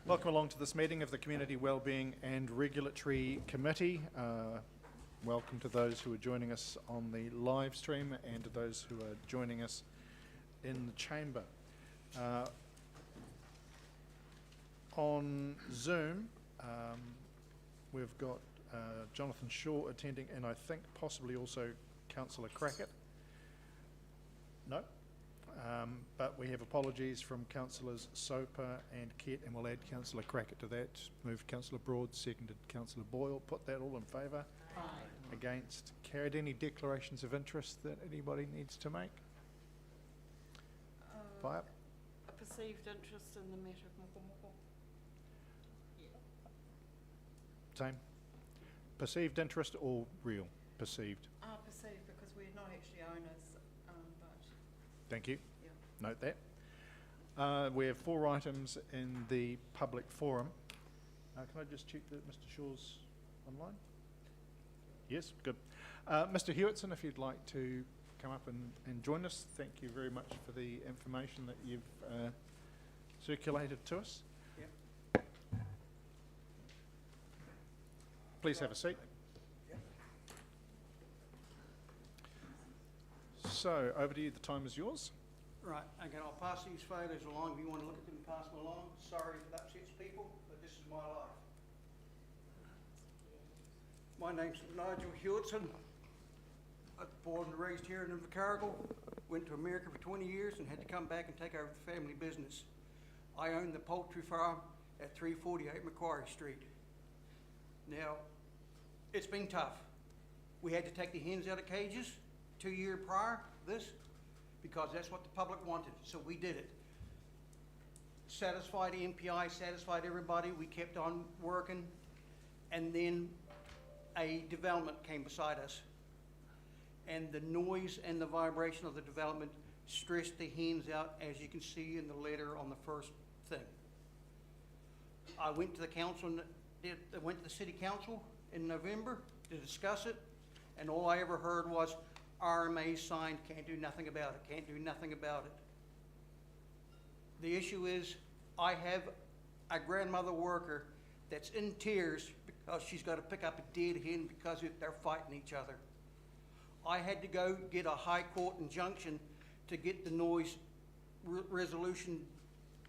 Welcome along to this meeting of the Community Wellbeing and Regulatory Committee. Welcome to those who are joining us on the live stream and to those who are joining us in the chamber. On Zoom, we've got Jonathan Shaw attending, and I think possibly also Councillor Crackett. No? But we have apologies from Councillors Soper and Kett, and we'll add Councillor Crackett to that. Moved Councillor Broad, seconded Councillor Boyle. Put that all in favour. Aye. Against? Carried. Any declarations of interest that anybody needs to make? Fire? A perceived interest in the matter of Mochamoka. Same. Perceived interest or real? Perceived. Perceived, because we're not actually owners, but... Thank you. Yeah. Note that. We have 4 items in the public forum. Can I just check that Mr. Shaw's online? Yes, good. Mr. Hewitson, if you'd like to come up and join us, thank you very much for the information that you've circulated to us. Yep. Please have a seat. Yep. So, over to you, the time is yours. Right, okay, I'll pass these photos along. If you want to look at them, pass them along. Sorry if it upsets people, but this is my life. My name's Nigel Hewitson. I was born and raised here in Invercargill. Went to America for 20 years and had to come back and take over the family business. I own the poultry farm at 348 Macquarie Street. Now, it's been tough. We had to take the hens out of cages 2 years prior to this, because that's what the public wanted, so we did it. Satisfied MPI, satisfied everybody, we kept on working, and then a development came beside us. And the noise and the vibration of the development stressed the hens out, as you can see in the letter on the first thing. I went to the council, went to the city council in November to discuss it, and all I ever heard was, RMA signed, can't do nothing about it, can't do nothing about it. The issue is, I have a grandmother worker that's in tears because she's got to pick up a dead hen because they're fighting each other. I had to go get a high court injunction to get the noise resolution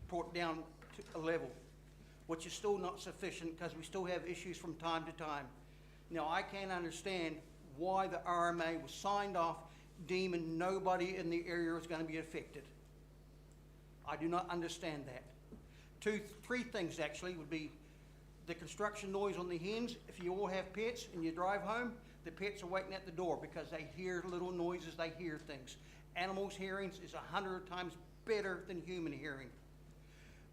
brought down to a level, which is still not sufficient because we still have issues from time to time. Now, I can't understand why the RMA was signed off deeming nobody in the area was going to be affected. I do not understand that. 3 things actually would be the construction noise on the hens. If you all have pets and you drive home, the pets are waiting at the door because they hear little noises, they hear things. Animals' hearings is 100 times better than human hearing.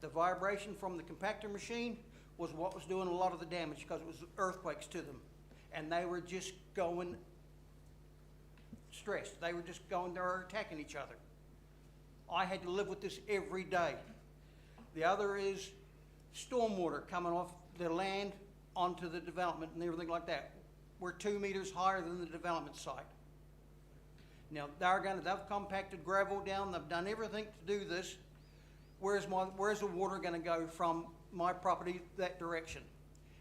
The vibration from the compactor machine was what was doing a lot of the damage because it was earthquakes to them. And they were just going stressed. They were just going, they were attacking each other. I had to live with this every day. The other is stormwater coming off the land onto the development and everything like that. We're 2 meters higher than the development site. Now, they've compacted gravel down, they've done everything to do this. Where's the water gonna go from my property that direction?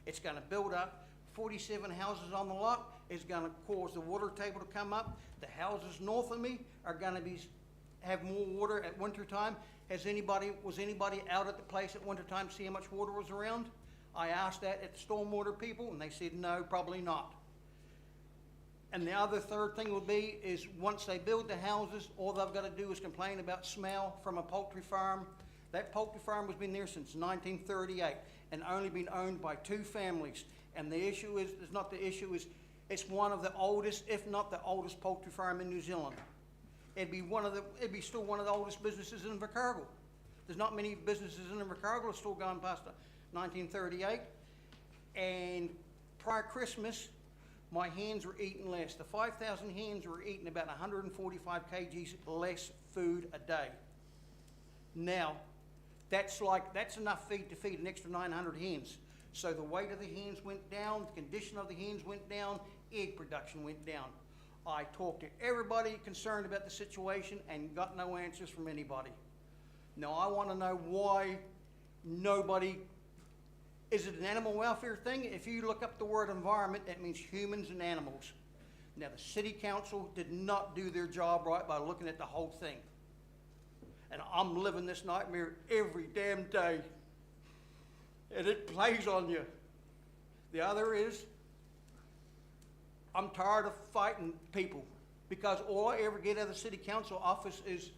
It's gonna build up. 47 houses on the lot is going to cause the water table to come up. The houses north of me are going to have more water at winter time. Was anybody out at the place at winter time to see how much water was around? I asked that at the stormwater people, and they said no, probably not. And the other third thing will be is once they build the houses, all they've got to do is complain about smell from a poultry farm. That poultry farm has been there since 1938 and only been owned by 2 families. And the issue is, it's one of the oldest, if not the oldest poultry farm in New Zealand. It'd be still one of the oldest businesses in Invercargill. There's not many businesses in Invercargill that's still going past 1938. And prior Christmas, my hens were eating less. The 5,000 hens were eating about 145 kgs less food a day. Now, that's enough feed to feed an extra 900 hens. So the weight of the hens went down, the condition of the hens went down, egg production went down. I talked to everybody concerned about the situation and got no answers from anybody. Now I want to know why nobody Is it an animal welfare thing? If you look up the word environment, that means humans and animals. Now, the city council did not do their job right by looking at the whole thing. And I'm living this nightmare every damn day. And it plays on you. The other is, I'm tired of fighting people, because all I ever get out of the city council office is,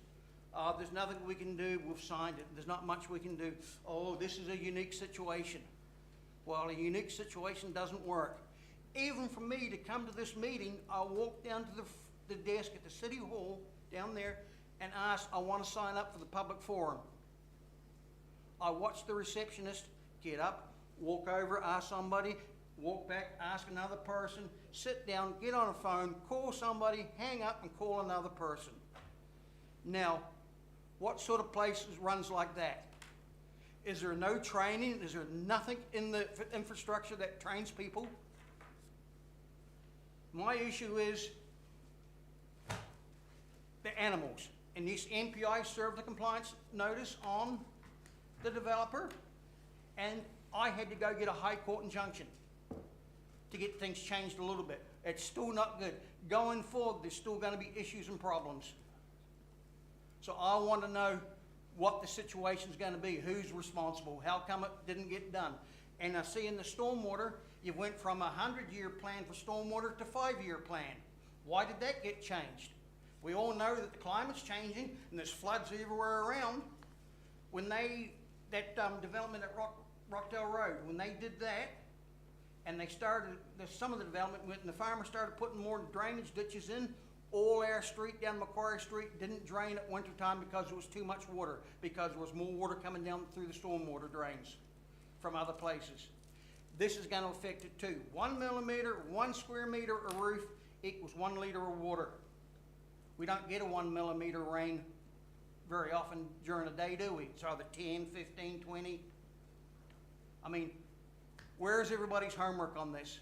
there's nothing we can do, we've signed it, there's not much we can do. Oh, this is a unique situation. Well, a unique situation doesn't work. Even for me to come to this meeting, I walk down to the desk at the city hall down there and ask, I want to sign up for the public forum. I watch the receptionist get up, walk over, ask somebody, walk back, ask another person, sit down, get on a phone, call somebody, hang up and call another person. Now, what sort of place runs like that? Is there no training? Is there nothing in the infrastructure that trains people? My issue is the animals. And this MPI served the compliance notice on the developer, and I had to go get a high court injunction to get things changed a little bit. It's still not good. Going forward, there's still going to be issues and problems. So I want to know what the situation's going to be, who's responsible, how come it didn't get done. And I see in the stormwater, you went from a 100-year plan for stormwater to 5-year plan. Why did that get changed? We all know that the climate's changing and there's floods everywhere around. When that development at Rockdale Road, when they did that, and they started, some of the development went, and the farmers started putting more drainage ditches in, all our street down Macquarie Street didn't drain at winter time because there was too much water, because there was more water coming down through the stormwater drains from other places. This is going to affect it too. 1 millimeter, 1 square meter of roof equals 1 liter of water. We don't get a 1 millimeter rain very often during the day, do we? It's either 10, 15, 20. I mean, where's everybody's homework on this?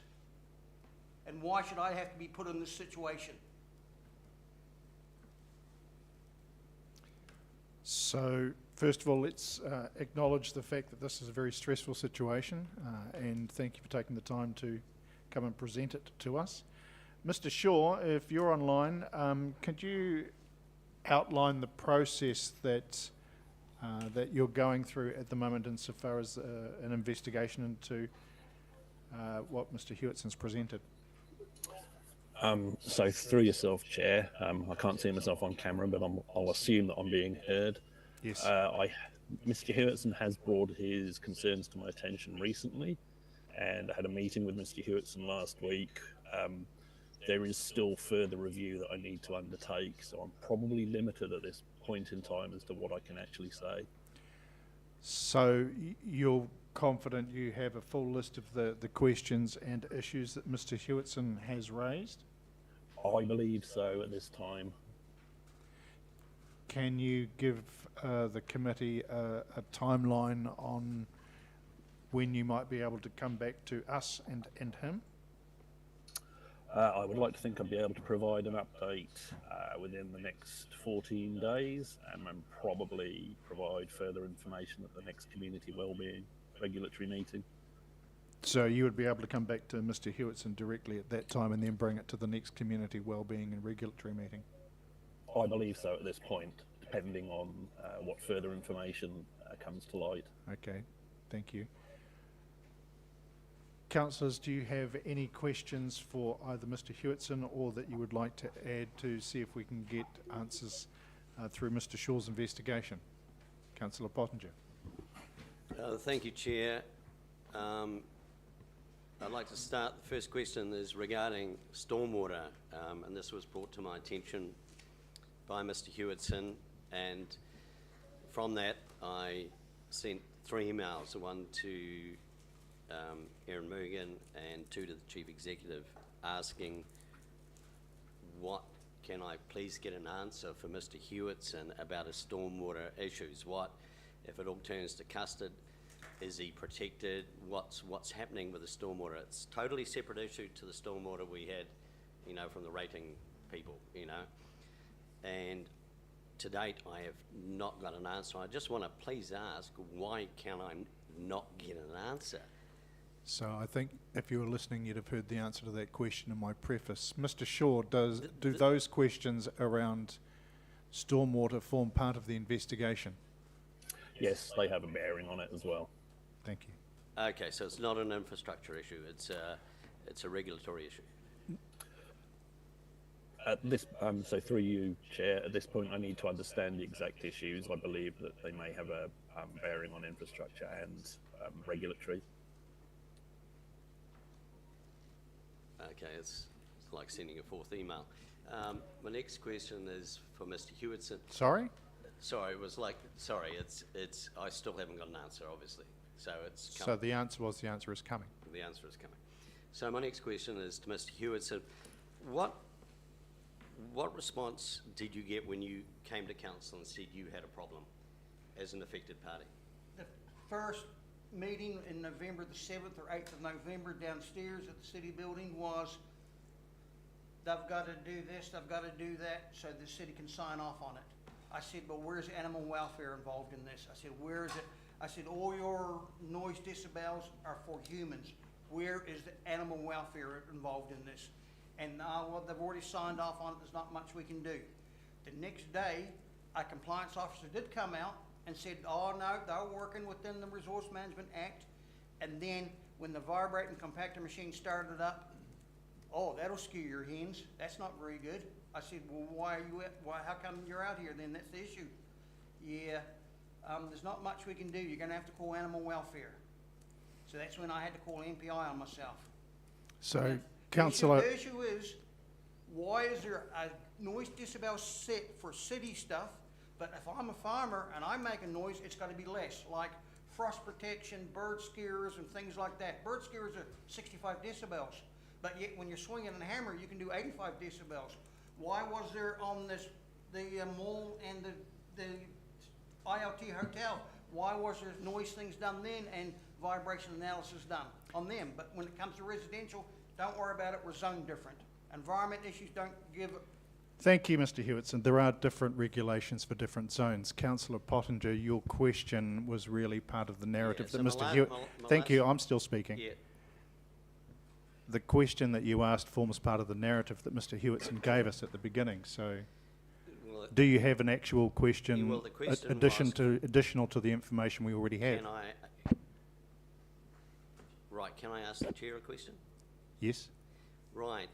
And why should I have to be put in this situation? So, first of all, let's acknowledge the fact that this is a very stressful situation, and thank you for taking the time to come and present it to us. Mr. Shaw, if you're online, could you outline the process that you're going through at the moment insofar as an investigation into what Mr. Hewittson's presented? So through yourself, Chair, I can't see myself on camera, but I'll assume that I'm being heard. Yes. Mr. Hewitson has brought his concerns to my attention recently, and I had a meeting with Mr. Hewitson last week. There is still further review that I need to undertake, so I'm probably limited at this point in time as to what I can actually say. So you're confident you have a full list of the questions and issues that Mr. Hewitson has raised? I believe so at this time. Can you give the committee a timeline on when you might be able to come back to us and him? I would like to think I'd be able to provide an update within the next 14 days and then probably provide further information at the next community wellbeing regulatory meeting. So you would be able to come back to Mr. Hewitson directly at that time and then bring it to the next community wellbeing and regulatory meeting? I believe so at this point, depending on what further information comes to light. Okay, thank you. Councillors, do you have any questions for either Mr. Hewitson or that you would like to add to see if we can get answers through Mr. Shaw's investigation? Councillor Pottinger. Thank you, Chair. I'd like to start. The first question is regarding stormwater, and this was brought to my attention by Mr. Hewitson, and from that I sent 3 emails, one to Aaron Mergan and 2 to the Chief Executive, asking what can I please get an answer for Mr. Hewitson about his stormwater issues. What if it all turns to custard? Is he protected? What's happening with the stormwater? It's a totally separate issue to the stormwater we had, from the rating people, And to date, I have not got an answer. I just want to please ask, why can I not get an answer? So I think if you were listening, you'd have heard the answer to that question in my preface. Mr. Shaw, do those questions around stormwater form part of the investigation? Yes, they have a bearing on it as well. Thank you. Okay, so it's not an infrastructure issue, it's a regulatory issue. At this, so through you, Chair, at this point I need to understand the exact issues. I believe that they may have a bearing on infrastructure and regulatory. Okay, it's like sending a fourth email. My next question is for Mr. Hewitson. Sorry? Sorry, it was like, sorry, I still haven't got an answer, obviously. So it's So coming. the answer was the answer is coming. The answer is coming. So my next question is to Mr. Hewitson. What response did you get when you came to council and said you had a problem as an affected party? The first meeting in November, the 7th or 8th of November, downstairs at the city building was, they've got to do this, they've got to do that, so the city can sign off on it. I said, but where's animal welfare involved in this? I said, where is it? I said, all your noise decibels are for humans. Where is the animal welfare involved in this? And well, they've already signed off on it, there's not much we can do. The next day, a compliance officer did come out and said, oh no, they're working within the Resource Management Act. And then when the vibrating compactor machine started up, oh, that'll skew your hens, that's not very good. I said, well, how come you're out here then? That's the issue. Yeah, there's not much we can do. You're gonna have to call animal welfare. So that's when I had to call MPI on myself. So, The Councillor, issue is, why is there a noise decibel set for city stuff, but if I'm a farmer and I make a noise, it's gotta be less, like frost protection, bird scarers and things like that. Bird scarers are 65 decibels, but yet when you're swinging a hammer, you can do 85 decibels. Why was there on the mall and the ILT hotel, why was there noise things done then and vibration analysis done on them? But when it comes to residential, don't worry about it, we're zoned different. Environment issues don't give, thank you, Mr. Hewitson. There are different regulations for different zones. Councillor Pottinger, your question was really part of the narrative Yeah, that so Mr. Hewitson... Thank you, I'm still speaking. Yeah, The question that you asked forms part of the narrative that Mr. Hewitson gave us at the beginning, so... well, Do you have an actual question, Yeah, well, the question additional to the information we already have? can I ask the chair a question? Yes? Right,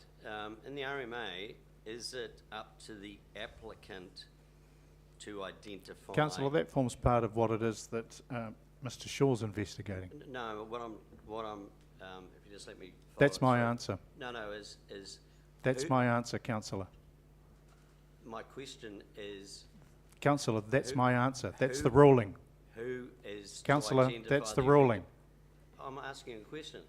in the RMA, is it up to the applicant to identify? Councillor, that forms part of what it is that Mr. Shaw's investigating. No, what I'm, if you just let me follow. That's my sorry. answer. No, is. That's who- my answer, Councillor. My question is, Councillor, that's Who- my answer. That's the who- ruling. who is to Councillor, identify that's the affected- ruling. I'm asking a question.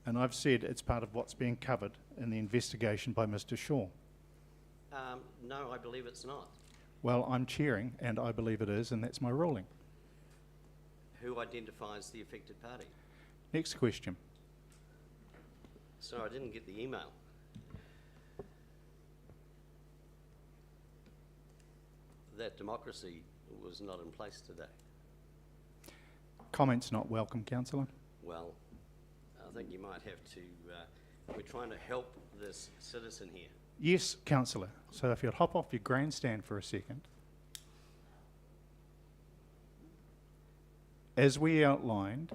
And I've said it's part of what's being covered in the investigation by Mr. Shaw. No, I believe it's not. Well, I'm chairing, and I believe it is, and that's my ruling. Who identifies the affected party? Next question. Sorry, I didn't get the email. That democracy was not in place today. Comments not welcome, Councillor. Well, I think you might have to, we're trying to help this citizen here. Yes, Councillor. So if you'd hop off your grandstand for a second. As we outlined,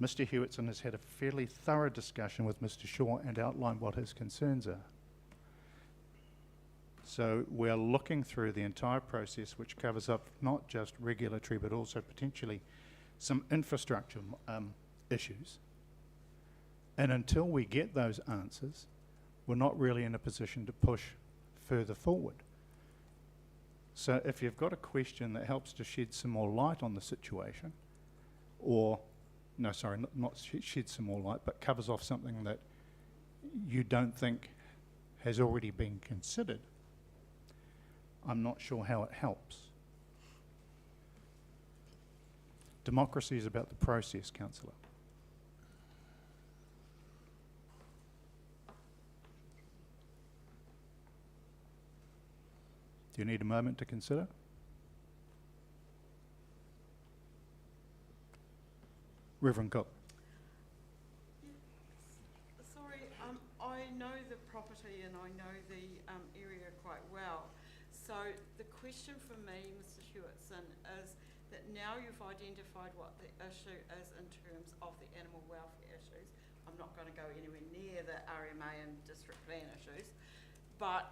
Mr. Hewitson has had a fairly thorough discussion with Mr. Shaw and outlined what his concerns are. So we're looking through the entire process, which covers up not just regulatory but also potentially some infrastructure issues. And until we get those answers, we're not really in a position to push further forward. So if you've got a question that helps to shed some more light on the situation, or, no, sorry, not shed some more light, but covers off something that you don't think has already been considered, I'm not sure how it helps. Democracy is about the process, Councillor. Do you need a moment to consider? Reverend Cook. property and I know the area quite well. So the question for me, Mr. Hewitson, is that now you've identified what the issue is in terms of the animal welfare issues. I'm not going to go anywhere near the RMA and district plan issues, but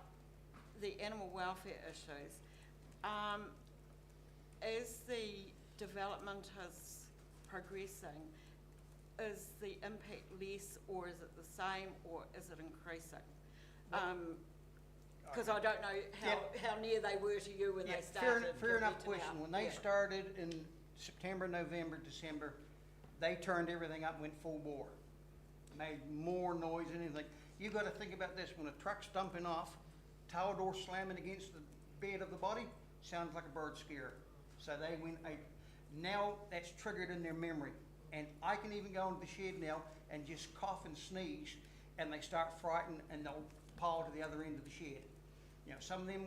the animal welfare issues, as the development is progressing, is the impact less or is it the same or is it increasing? Because I don't know how near they were to you when they started. Fair enough compared to question. now. When they Yeah. started in September, November, December, they turned everything up and went full bore. Made more noise than anything. You gotta think about this, when a truck's dumping off, tower door slamming against the bed of the body, sounds like a bird scare. So they went now that's triggered in their memory. And I can even go into the shed now and just cough and sneeze, and they start frightened and they'll pile to the other end of the shed. You know, some of them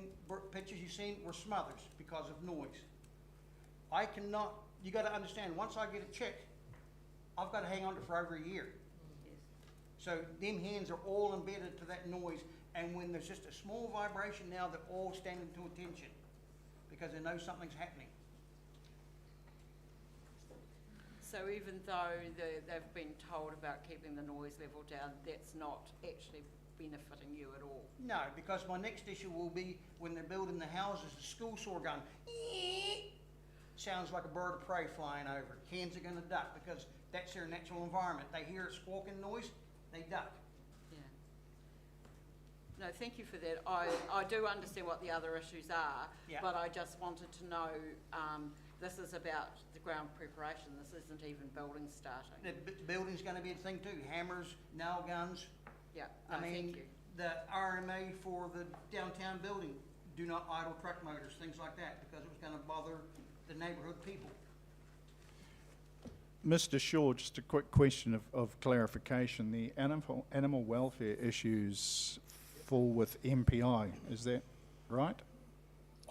pictures you've seen were smothers because of noise. I cannot, you gotta understand, once I get a check, I've gotta hang on to it for over a year. Yes. So them hands are all embedded to that noise, and when there's just a small vibration now, they're all standing to attention because they know something's happening. So even though they've been told about keeping the noise level down, that's not actually benefiting you at all? No, because my next issue will be when they're building the houses, the school saw gun. Sounds like a bird of prey flying over. Hens are gonna duck because that's their natural environment. They hear a squawking noise, they duck. Yeah. No, thank you for that. I do understand what the other issues are, Yeah. but I just wanted to know, this is about the ground preparation. This isn't even building starting. The building's gonna be a thing too. Hammers, nail guns. Yeah, I no, mean, thank you. the RMA for the downtown building, do not idle truck motors, things like that, because it was gonna bother the neighborhood people. Mr. Shaw, just a quick question of clarification. The animal welfare issues fall with MPI, is that right?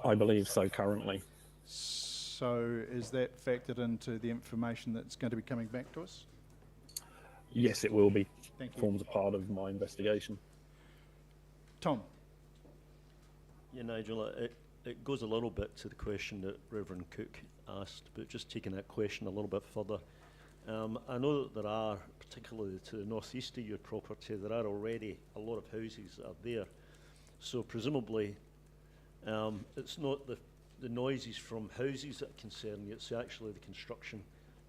I believe so currently. So is that factored into the information that's going to be coming back to us? Yes, it will be. Thank you. Forms a part of my investigation. Tom? Yeah, Nigel, it goes a little bit to the question that Reverend Cook asked, but just taking that question a little bit further. I know that there are, particularly to the northeast of your property, there are already a lot of houses that are there. So presumably, it's not the noises from houses that concern you, it's actually the construction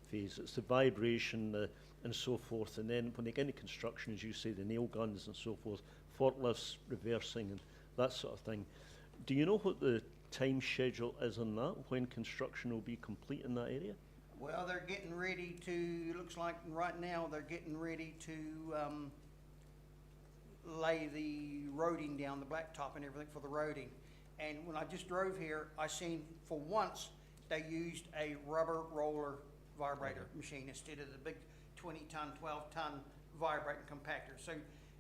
phase. It's the vibration and so forth. And then when they get into construction, as you say, the nail guns and so forth, forklifts reversing and that sort of thing. Do you know what the time schedule is on that, when construction will be complete in that area? Well, they're getting ready to, looks like right now, they're getting ready to lay the roading down, the blacktop and everything for the roading. And when I just drove here, I seen for once they used a rubber roller vibrator machine instead of the big 20-ton, 12-ton vibrating compactor. So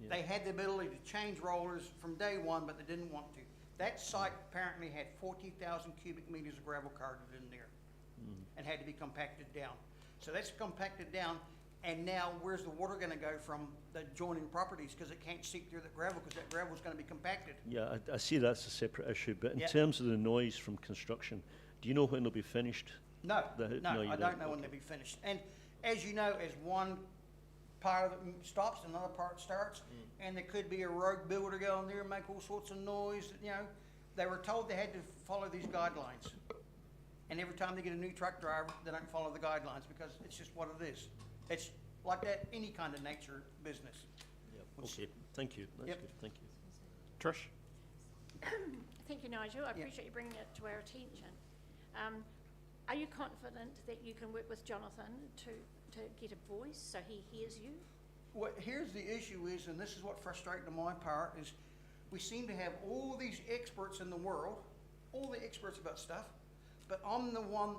they had the ability to change rollers from day one, but they didn't want to. That site apparently had 40,000 cubic meters of gravel carted in there and had to be compacted down. So that's compacted down, and now where's the water gonna go from the adjoining properties, because it can't seep through the gravel, because that gravel's gonna be compacted. Yeah, I see that's a separate issue, but in Yeah. terms of the noise from construction, do you know when they'll be finished? No, You I don't know when Okay. they'll be finished. And as you know, as one part of it stops, another part starts, and there could be a rogue builder go in there and make all sorts of noise, you know. They were told they had to follow these guidelines. And every time they get a new truck driver, they don't follow the guidelines, because it's just what it is. It's like that, any kind of nature business. Yep. Okay, thank you, that's Yep. good, thank you. Trish? Thank you, Nigel. I Yeah. appreciate you bringing it to our attention. Are you confident that you can work with Jonathan to get a voice so he hears you? What, here's the issue is, and this is what frustrates on my part, is we seem to have all these experts in the world, all the experts about stuff, but I'm the one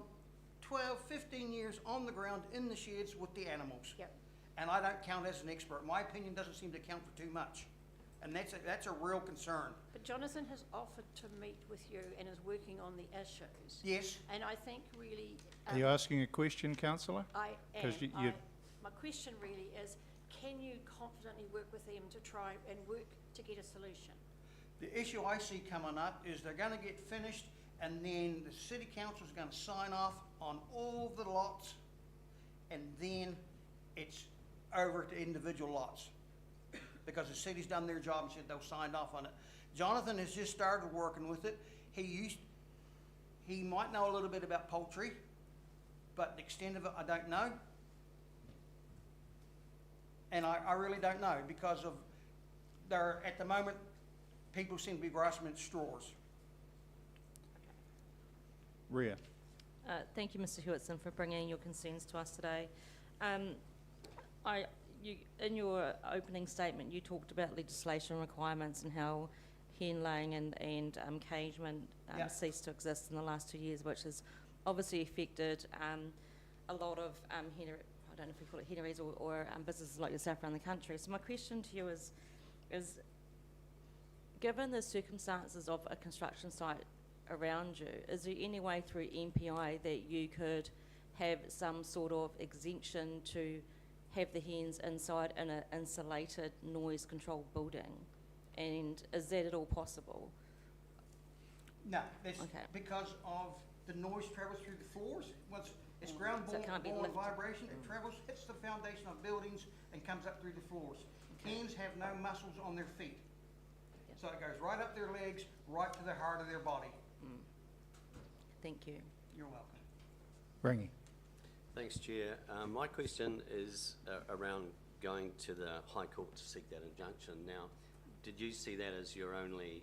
12, 15 years on the ground in the sheds with the animals. Yep. And I don't count as an expert. My opinion doesn't seem to count for too much. And that's a real concern. But Jonathan has offered to meet with you and is working on the issues. Yes, And I think really... Are you asking a question, councillor? I 'Cause am. you- My question really is, can you confidently work with them to try and work to get a solution? The issue I see coming up is they're gonna get finished, and then the city council's gonna sign off on all the lots, and then it's over to individual lots. Because the city's done their job and said they'll sign off on it. Jonathan has just started working with it. He might know a little bit about poultry, but the extent of it, I don't know. And I really don't know, because of at the moment, people seem to be grasping at straws. Ria. Thank you, Mr. Hewitson, for bringing your concerns to us today. In your opening statement, you talked about legislation requirements and how hen laying and cagement Yeah. ceased to exist in the last 2 years, which has obviously affected a lot of I don't know if we call it heaneries or businesses like yourself around the country. So my question to you is given the circumstances of a construction site around you, is there any way through MPI that you could have some sort of exemption to have the hens inside in an insulated, noise-controlled building? And is that at all possible? No, that's Okay. because of the noise travels through the floors. Once it's ground So it can't be borne lifted. vibration, it travels, hits the foundation of buildings and comes up through the floors. Hens have no muscles on their feet. Yeah. So it goes right up their legs, right to the heart of their body. Thank you. You're welcome. Rangi. Thanks, Chair. My question is around going to the High Court to seek that injunction. Now, did you see that as your only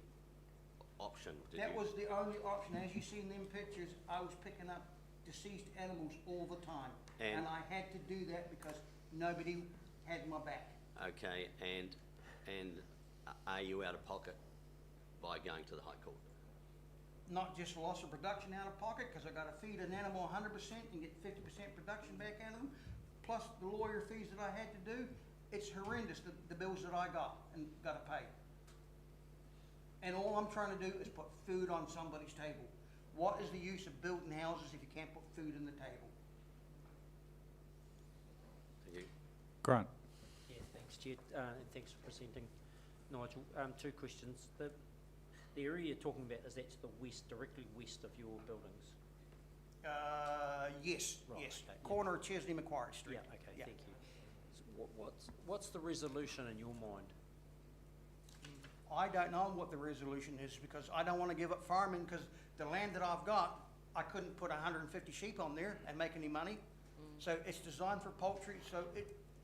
option? That was the only option. As you see in them pictures, I was picking up deceased animals all the time. And- And I had to do that because nobody had my back. Okay, and are you out of pocket by going to the High Court? Not just loss of production out of pocket, because I gotta feed an animal 100% and get 50% production back out of them, plus the lawyer fees that I had to do. It's horrendous, the bills that I got and gotta pay. And all I'm trying to do is put food on somebody's table. What is the use of building houses if you can't put food on the table? Thank you. Grant. Yeah, thanks, Chair, and thanks for presenting, Nigel. Two questions. The area you're talking about, is that to the west, directly west of your buildings? Yes, Right, yes. okay, yeah. Corner of Chesney Macquarie Street. Yeah, okay, Yeah. thank you. So what's the resolution in your mind? I don't know what the resolution is, because I don't wanna give up farming, because the land that I've got, I couldn't put 150 sheep on there and make any money. So it's designed for poultry, so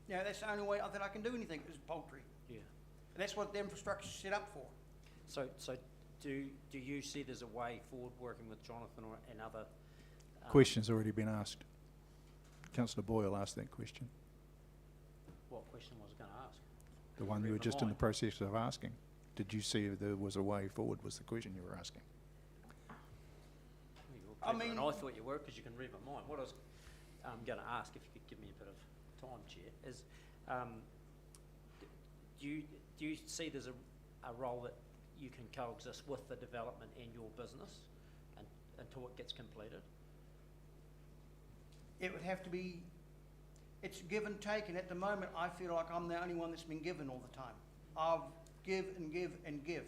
that's the only way that I can do anything is poultry. Yeah. And that's what the infrastructure's set up for. So do you see there's a way forward working with Jonathan and other? Question's already been asked. Councillor Boyle asked that question. What question was I going to ask? The one you were Read my just in the mind. process of asking. Did you see if there was a way forward was the question you were asking. Well, you're I clever, and mean- I thought you were, because you can read my mind. What I was going to ask, if you could give me a bit of time, Chair, is do you see there's a role that you can coexist with the development and your business until it gets completed? It would have to be, it's give and take, and at the moment, I feel like I'm the only one that's been given all the time. I'll give and give and give.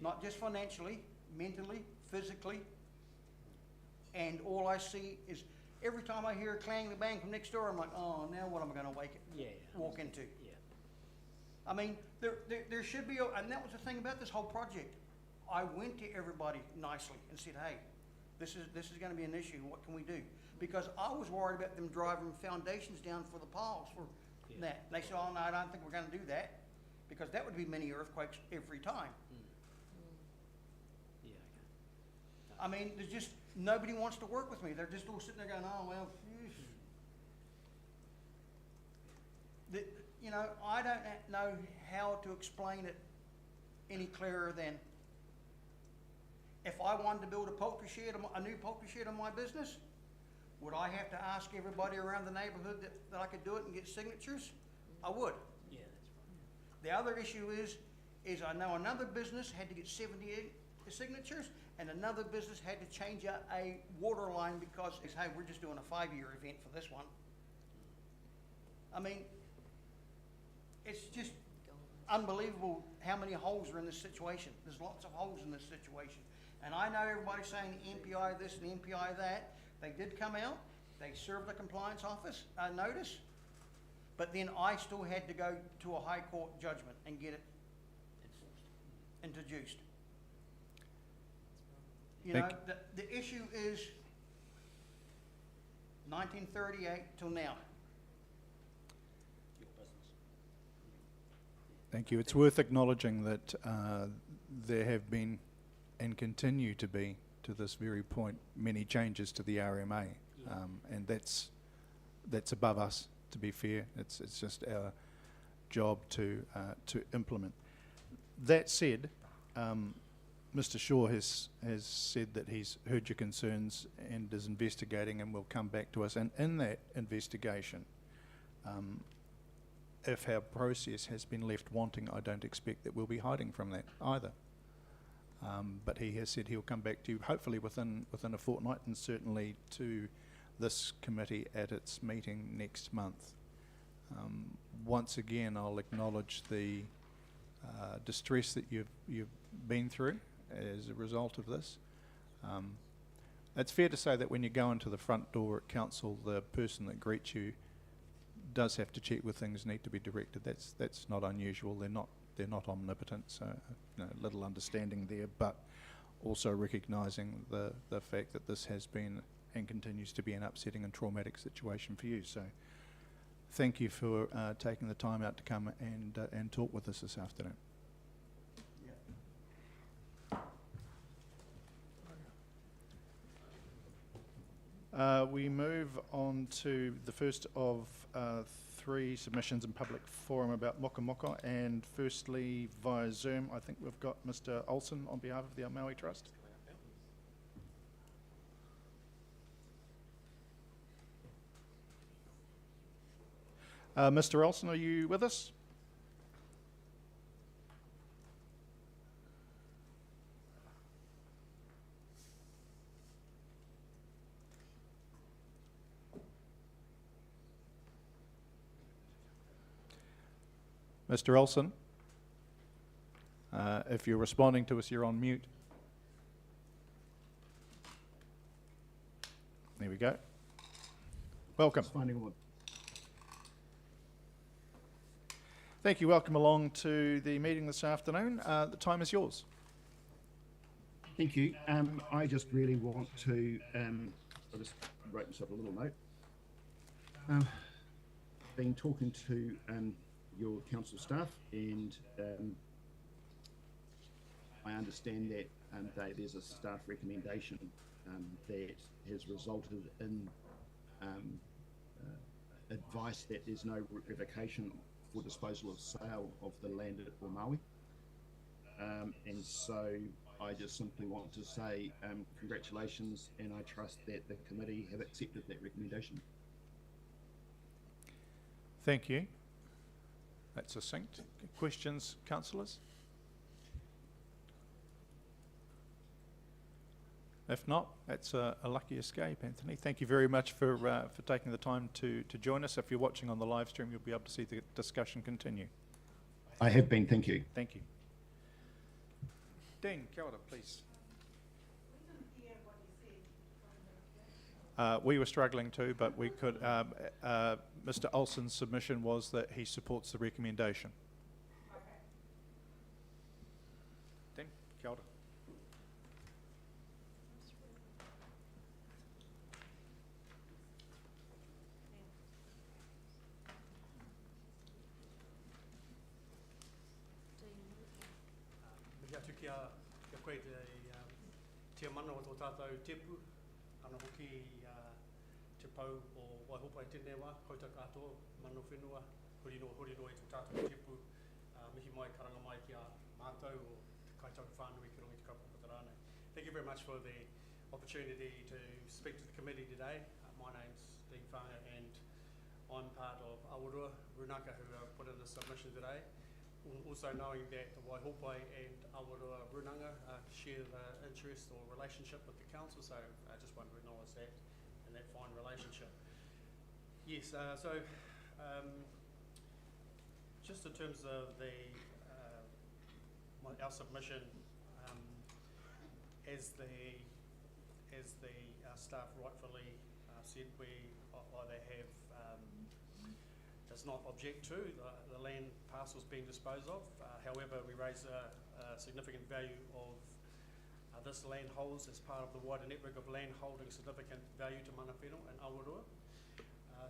Not just financially, mentally, physically. And all I see is, every time I hear a clang and bang from next door, I'm like, oh, now what am I gonna walk into? Yeah. I mean, there should be, and that was the thing about this whole project. I went to everybody nicely and said, hey, this is gonna be an issue, what can we do? Because I was worried about them driving foundations down for the piles for Yeah. that. And they said, oh, no, I don't think we're gonna do that, because that would be many earthquakes every time. Yeah, okay. I mean, there's just, nobody wants to work with me. They're just all sitting there going, oh, well, phew. I don't know how to explain it any clearer than, if I wanted to build a poultry shed, a new poultry shed on my business, would I have to ask everybody around the neighborhood that I could do it and get signatures? I would. Yeah, that's right. The other issue is I know another business had to get 78 signatures, and another business had to change a water line because it's, hey, we're just doing a 5-year event for this one. I mean, it's just, unbelievable how many holes are in this situation. There's lots of holes in this situation. And I know everybody's saying MPI this and MPI that. They did come out, they served the compliance office a notice, but then I still had to go to a high court judgment and get it introduced. You know, the issue is 1938 till now. Thank you. It's worth acknowledging that there have been and continue to be, to this very point, many changes to the RMA, and that's above us. To be fair, it's just our job to implement. That said, Mr. Shaw has said that he's heard your concerns and is investigating and will come back to us. And in that investigation, if our process has been left wanting, I don't expect that we'll be hiding from that either. But he has said he'll come back to you, hopefully within a fortnight, and certainly to this committee at its meeting next month. Once again, I'll acknowledge the distress that you've been through as a result of this. It's fair to say that when you go into the front door at council, the person that greets you does have to check where things need to be directed. That's not unusual. They're not omnipotent, so little understanding there, but also recognising the fact that this has been and continues to be an upsetting and traumatic situation for you. So thank you for taking the time out to come and talk with us this afternoon. We move on to the first of three submissions in public forum about Mochamoka, and firstly via Zoom I think we've got Mr. Olsen on behalf of the Maui Trust. Mr. Olsen, are you with us? Mr. Olsen, if you're responding to us, you're on mute. There we go. Welcome. Thank you. Welcome along to the meeting this afternoon. The time is yours. Thank you. I just really want to, I just wrote myself a little note. Been talking to your council staff, and I understand that there's a staff recommendation that has resulted in advice that there's no revocation for disposal of sale of the land at Maui. And so I just simply want to say congratulations, and I trust that the committee have accepted that recommendation. Thank you. That's succinct. Questions, councillors? If not, that's a lucky escape, Anthony. Thank you very much for taking the time to join us. If you're watching on the live stream, you'll be able to see the discussion continue. I have been, thank you. Thank you. Dean, kia ora, please. We were struggling too, but we could. Mr. Olsen's submission was that he supports the recommendation. Okay. Dean, kia ora. Atu kia koe te mana o tō tātou tepu, ana hoki te pau o waihopa i tēnei wā, kouta katoa, mano whenua, hurino e tō tātou tepu, mihi mai, karanga mai ki a mātou o te kaitauru whānui ki rongi te kaupapa rānei. Thank you very much for the opportunity to speak to the committee today. My name's Dean Whanga, and I'm part of Awarua Runaka, who put in this submission today. Also knowing that the Waihopai and Awarua Runanga share the interest or relationship with the council, so I just want to acknowledge that and that fine relationship. Yes, just in terms of the our submission, as the staff rightfully said, we either have does not object to the land parcels being disposed of. However, we raise a significant value of this land holds as part of the wider network of land holding significant value to mana whenua and Awarua.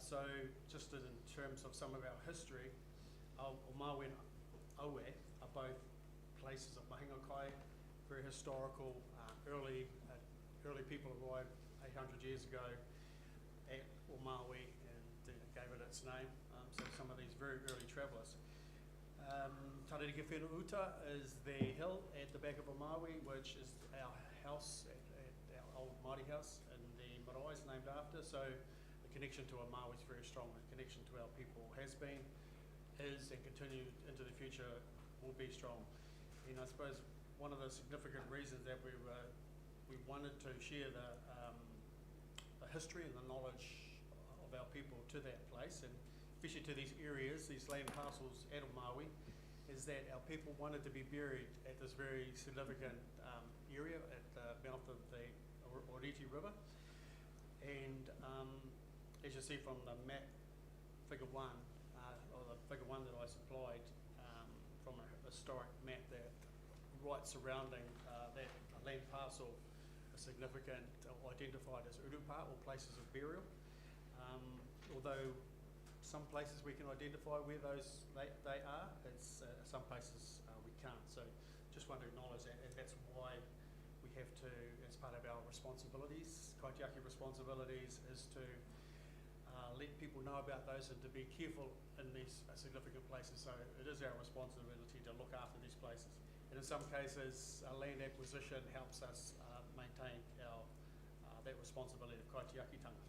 So just in terms of some of our history, o Maui and Aue are both places of mahingakai, very historical, early people arrived 800 years ago at Maui and gave it its name. So some of these very early travellers. Taririki Whenua Uta is the hill at the back of Maui, which is our house, at our old Māori house, and the marae is named after. So the connection to Maui is very strong. The connection to our people has been, is, and continue into the future will be strong. And I suppose one of the significant reasons that we wanted to share the history and the knowledge of our people to that place, and especially to these areas, these land parcels at Maui, is that our people wanted to be buried at this very significant area at the mouth of the Oriti River. And as you see from the map, figure 1, or the figure 1 that I supplied from a historic map, that right surrounding that land parcel are significant, identified as urupa, or places of burial. Although some places we can identify where they are, it's some places we can't. So just want to acknowledge that, and that's why we have to, as part of our responsibilities, kaitiaki responsibilities, is to let people know about those and to be careful in these significant places. So it is our responsibility to look after these places. And in some cases, land acquisition helps us maintain our that responsibility of kaitiakitanga.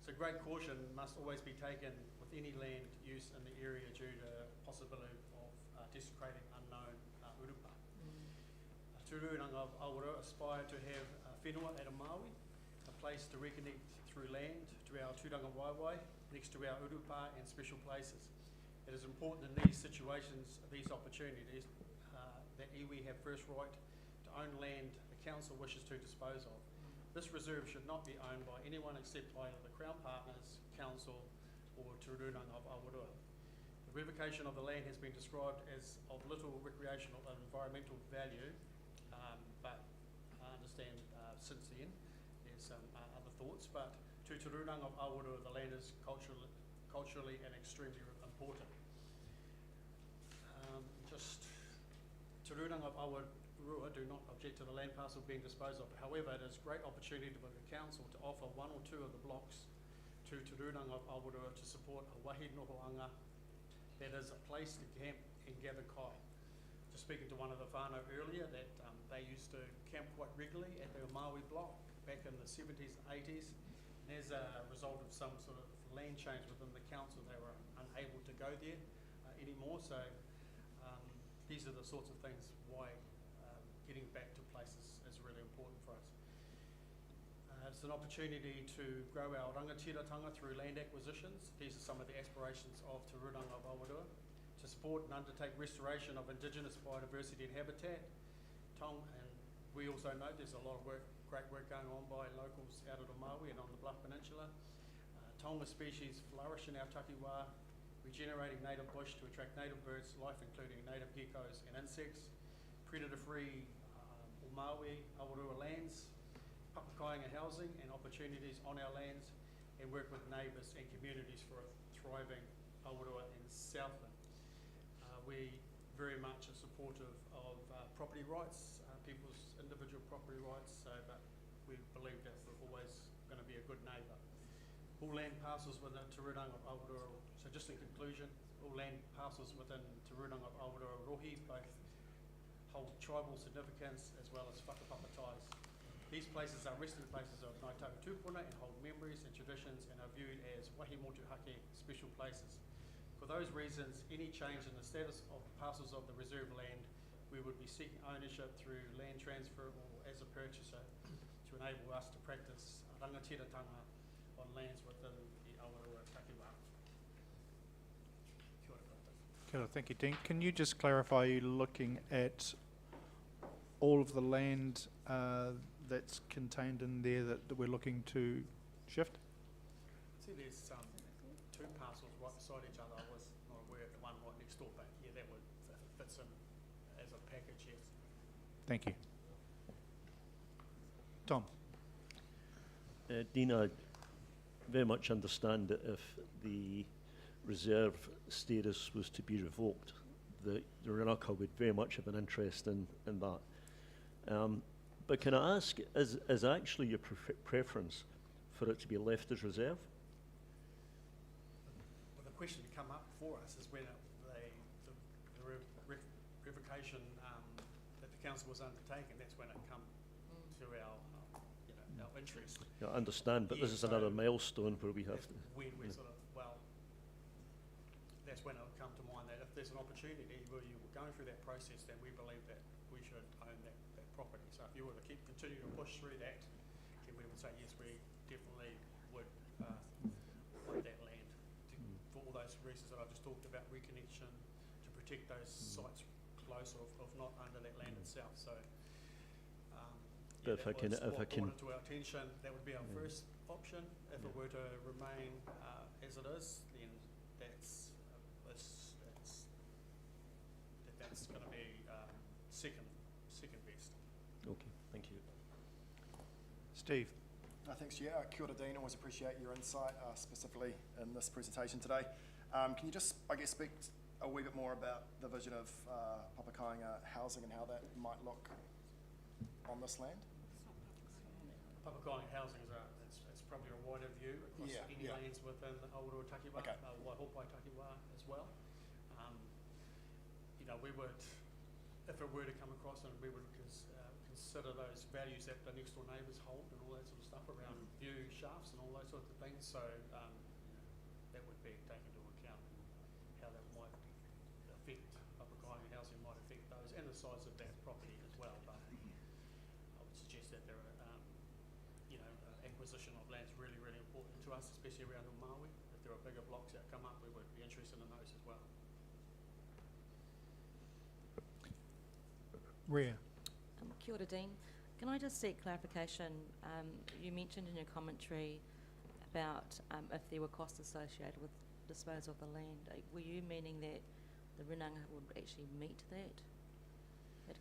So great caution must always be taken with any land use in the area due to possibility of desecrating unknown urupa. Tururanga of Awarua aspire to have whenua at Maui, a place to reconnect through land to our tūranga waiwai, next to our urupa and special places. It is important in these situations, these opportunities, that iwi have first right to own land the council wishes to dispose of. This reserve should not be owned by anyone except by the Crown Partners, Council, or Tururanga of Awarua. The revocation of the land has been described as of little recreational and environmental value, but I understand since then there's some other thoughts, but to Tururanga of Awarua, the land is culturally and extremely important. Tururanga of Awarua do not object to the land parcel being disposed of. However, it is a great opportunity for the council to offer 1 or 2 of the blocks to Tururanga of Awarua to support a wahi nohoanga that is a place to camp and gather kai. Just speaking to one of the whānau earlier, that they used to camp quite regularly at their Maui block back in the 70s, 80s, and as a result of some sort of land change within the council, they were unable to go there anymore. So these are the sorts of things why getting back to places is really important for us. It's an opportunity to grow our rangatiratanga through land acquisitions. These are some of the aspirations of Tururanga of Awarua. To support and undertake restoration of Indigenous biodiversity and habitat. And we also know there's a lot of great work going on by locals out of the Maui and on the Bluff Peninsula. Tonga species flourish in our takiwā, regenerating native bush to attract native birds life, including native geckos and insects. Predator-free Maui, Awarua lands, papakaiinga housing and opportunities on our lands, and work with neighbours and communities for a thriving Awarua and Southland. We very much are supportive of property rights, people's individual property rights, but we believe that we're always going to be a good neighbour. All land parcels within Tururanga of Awarua, so just in conclusion, all land parcels within Tururanga of Awarua rohi both hold tribal significance as well as whakapapa ties. These places are resting places of Ngāi Tahu Tūpuna and hold memories and traditions and are viewed as wahi motuhake special places. For those reasons, any change in the status of parcels of the reserve land, we would be seeking ownership through land transfer or as a purchaser to enable us to practice rangatiratanga on lands within the Awarua takiwā. Kia ora koutou. Kia ora, thank you, Dean. Can you just clarify, are you looking at all of the land that's contained in there that we're looking to shift? See, there's two parcels right beside each other. I was not aware of the one right next door, but yeah, that would fits in as a package, yes. Thank you. Tom? Dean, I very much understand that if the reserve status was to be revoked, the Ranaka would very much have an interest in that. But can I ask, is actually your preference for it to be left as reserve? Well, the question to come up for us is whether the revocation that the council was undertaking, that's when it come to our, our interest. Yeah, I understand, but Yeah, this is so another milestone where we have to. We're sort of, well, that's when it'll come to mind that if there's an opportunity where you were going through that process, then we believe that we should own that property. So if you were to continue to push through that, then we would say, yes, we definitely would want that land for all those reasons that I just talked about, reconnection, to protect those sites close of not under that land itself. So But if I can, brought it to our attention, that would be our first option. If it were to remain as it is, then that's going to be second best. Okay, thank you. Steve? Thanks, Chair. Kia ora, Dean. Always appreciate your insight, specifically in this presentation today. Can you just, I guess, speak a wee bit more about the vision of Papakainga housing and how that might look on this land? Papakainga housing is it's probably a wider view across any lands within Aotearoa Takiwā, Waihopai Takiwā as well. We would, if it were to come across, and we would consider those values that the next door neighbours hold and all that sort of stuff around view shafts and all those sorts of things. So that would be taken into account how that might affect Papakainga housing, might affect those, and the size of that property as well. But I would suggest that there are, acquisition of land is really, really important to us, especially around Maui. If there are bigger blocks that come up, we would be interested in those as well. Rhea? Kia ora, Dean. Can I just seek clarification? You mentioned in your commentary about if there were costs associated with disposal of the land. Were you meaning that the Rinanga would actually meet that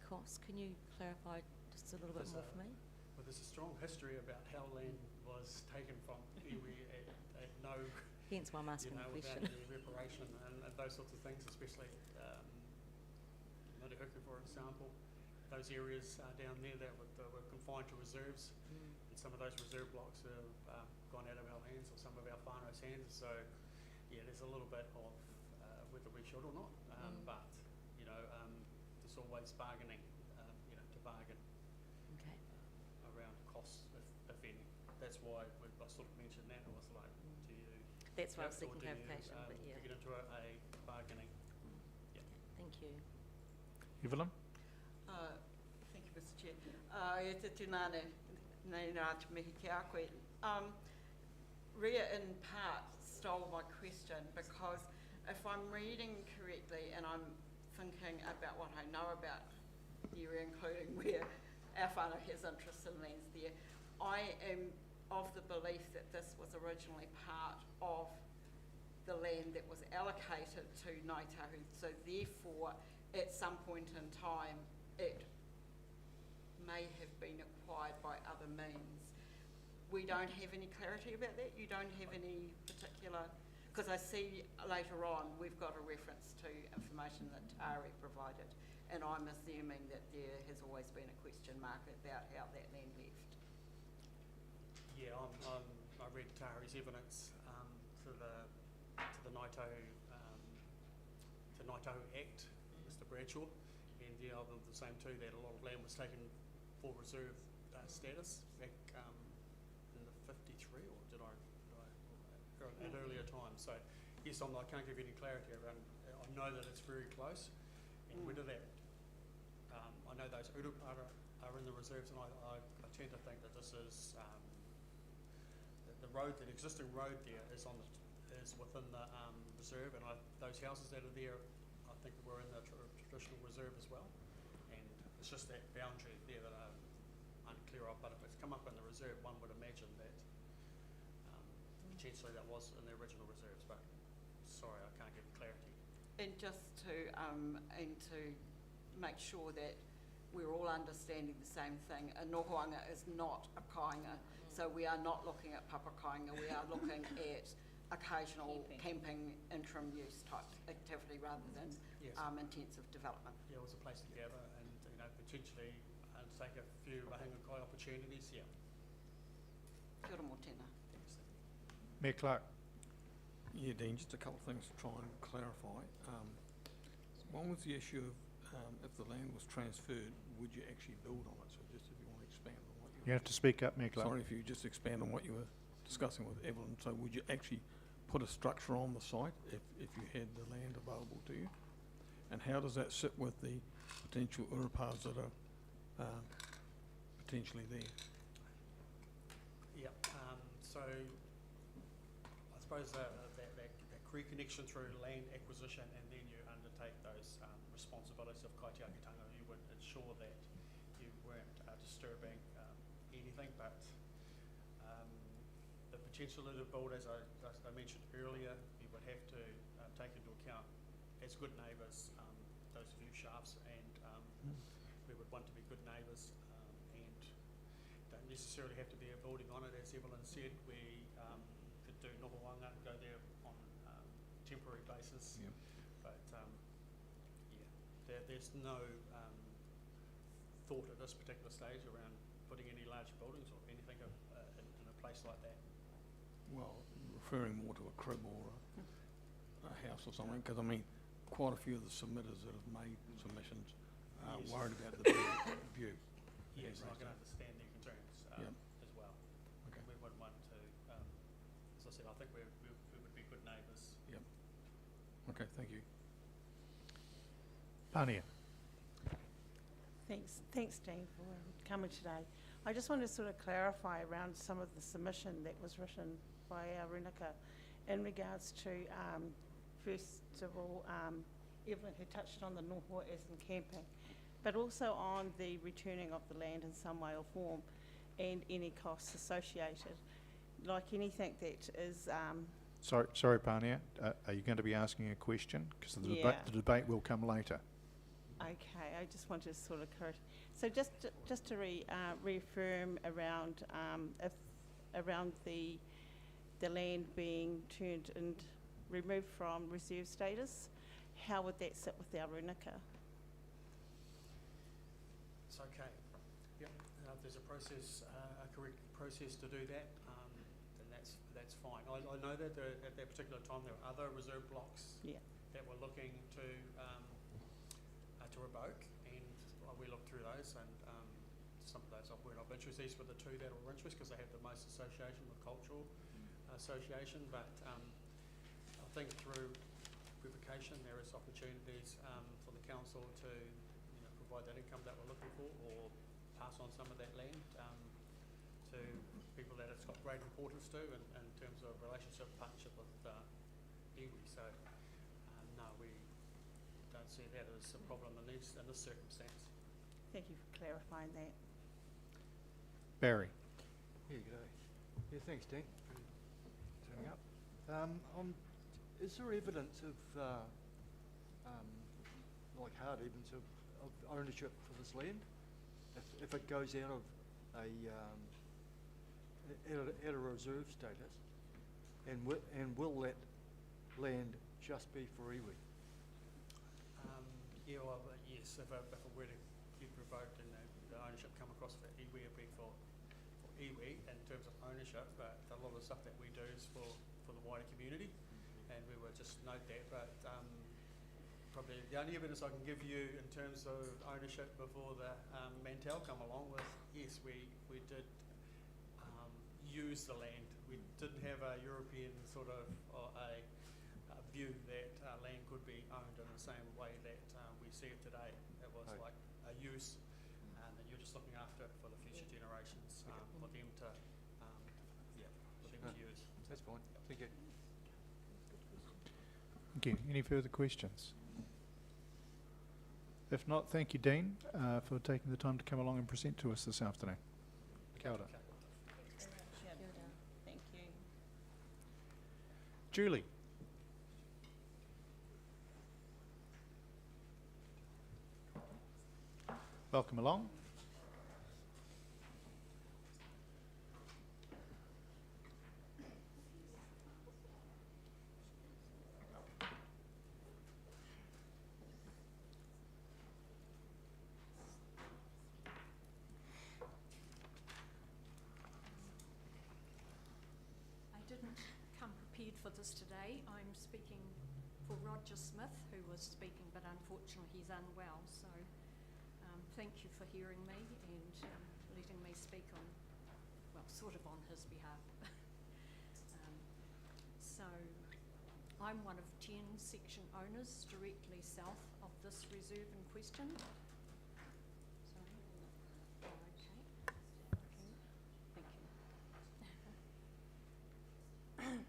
cost? Can you clarify just a little bit more for me? Well, there's a strong history about how land was taken from iwi at no... Hence why I'm asking the question. Without any reparation and those sorts of things, especially Murihuku, for example. Those areas down there that were confined to reserves, and some of those reserve blocks have gone out of our hands or some of our whānau's hands. So, yeah, there's a little bit of whether we should or not, but there's always bargaining, to bargain around costs, if any. That's why I sort of mentioned that. I was like, do you? That's why I was or seeking do you, clarification, but yeah. to get into a bargaining. Yeah. Thank you. Evelyn? Thank you, Mr. Chair. E te tūnane, nei rā te mihi ki a koe. Rhea in part stole my question because if I'm reading correctly and I'm thinking about what I know about the area, including where our whānau has interest in lands there, I am of the belief that this was originally part of the land that was allocated to Ngāi Tahu. So therefore, at some point in time, it may have been acquired by other means. We don't have any clarity about that. You don't have any particular, because I see later on we've got a reference to information that Tari provided, and I'm assuming that there has always been a question mark about how that land left. Yeah, I read Tari's evidence to the Ngāi Tahu Act, Mr. Bradshaw, and yeah, I'm the same too, that a lot of land was taken for reserve status back in the 53, or did I at earlier times. So yes, I can't give you any clarity around. I know that it's very close, and whether that I know those urupara are in the reserves, and I tend to think that this is the road, the existing road there is within the reserve, and those houses that are there, I think were in the traditional reserve as well. And the it's just that boundary there that I'm unclear of, but if it's come up in the reserve, one would imagine that potentially that was in the original reserves, but sorry, I can't give clarity. And just to make sure that we're all understanding the same thing, a nohoanga is not a kāinga, so we are not looking at papakainga, we are looking at occasional camping interim use type activity rather than Yes. Intensive development. Yeah, it was a place to gather and, potentially take a few mahinga kai opportunities, yeah. Kia ora mō tēnā. Mayor Clark. Yeah, Dean, just a couple of things to try and clarify. One was the issue of if the land was transferred, would you actually build on it? So just if you want to expand on what you You have to speak up, Mayor Clark. Sorry, if you just expand on what you were discussing with Evelyn. So would you actually put a structure on the site if you had the land available to you? And how does that sit with the potential urupas that are potentially there? Yeah, so I suppose that reconnection through land acquisition, and then you undertake those responsibilities of kaitiakitanga, you would ensure that you weren't disturbing anything, but the potential to build, as I mentioned earlier, you would have to take into account as good neighbours those view shafts, and we would want to be good neighbours and don't necessarily have to be a building on it. As Evelyn said, we could do nohoanga, go there on temporary basis, Yep. but there's no thought at this particular stage around putting any large buildings or anything in a place like that. Well, referring more to a crib or a house or something, because I mean, quite a few of the submitters that have made submissions are Yes. worried about the view. Yes, I Raised can that. understand their concerns Yep. as well. Okay. We wouldn't want to, as I said, I think we would be good neighbours. Yep. Okay, thank you. Pania. Thanks, Dean, for coming today. I just wanted to sort of clarify around some of the submission that was written by our Runaka in regards to, first of all, Evelyn, who touched on the noho as in camping, but also on the returning of the land in some way or form and any costs associated. Like anything that is, Sorry, Pania. Are you going to be asking a question? Because Yeah. the debate will come later. okay, I just wanted to sort of correct. So just to reaffirm around around the land being turned and removed from reserve status, how would that sit with our Runaka? It's okay. Yep. If there's a process, a correct process to do that, then that's fine. I know that at that particular time there were other reserve blocks Yeah. that were looking to revoke, and we looked through those, and some of those weren't of interest. These were the two that were of interest because they had the most association with cultural association, but I think through revocation there is opportunities for the council to provide that income that we're looking for, or pass on some of that land to people that it's got great importance to in terms of relationship, partnership with iwi. So no, we don't see that as a problem in this circumstance. Thank you for clarifying that. Barry. Yeah, g'day. Yeah, thanks, Dean, for turning up. Is there evidence of, like hard evidence of ownership for this land? If it goes out of at a reserve status, and will that land just be for iwi? Yeah, well, yes, if it were to get revoked and the ownership come across for iwi, it'd be for iwi in terms of ownership, but a lot of the stuff that we do is for the wider community, and we would just note that, but probably the only evidence I can give you in terms of ownership before the Mantel come along was, yes, we did use the land. We didn't have a European sort of a view that land could be owned in the same way that we see it today. It was like a use, and you're just looking after it for the future generations, for them to, for them to use. That's fine. Thank you. Thank you. Any further questions? If not, thank you, Dean, for taking the time to come along and present to us this afternoon. Kia ora. Thank you. Julie. Welcome along. I didn't come prepared for this today. I'm speaking for Roger Smith, who was speaking, but unfortunately he's unwell. So thank you for hearing me and letting me speak on, well, sort of on his behalf. So I'm one of 10 section owners directly south of this reserve in question. Sorry. Oh, okay. Thank you.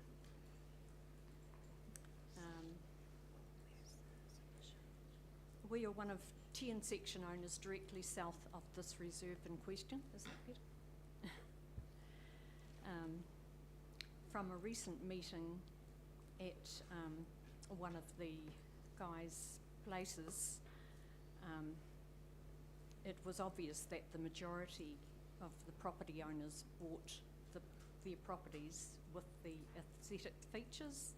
We are one of 10 section owners directly south of this reserve in question. Is that better? From a recent meeting at one of the guys' places, it was obvious that the majority of the property owners bought their properties with the aesthetic features.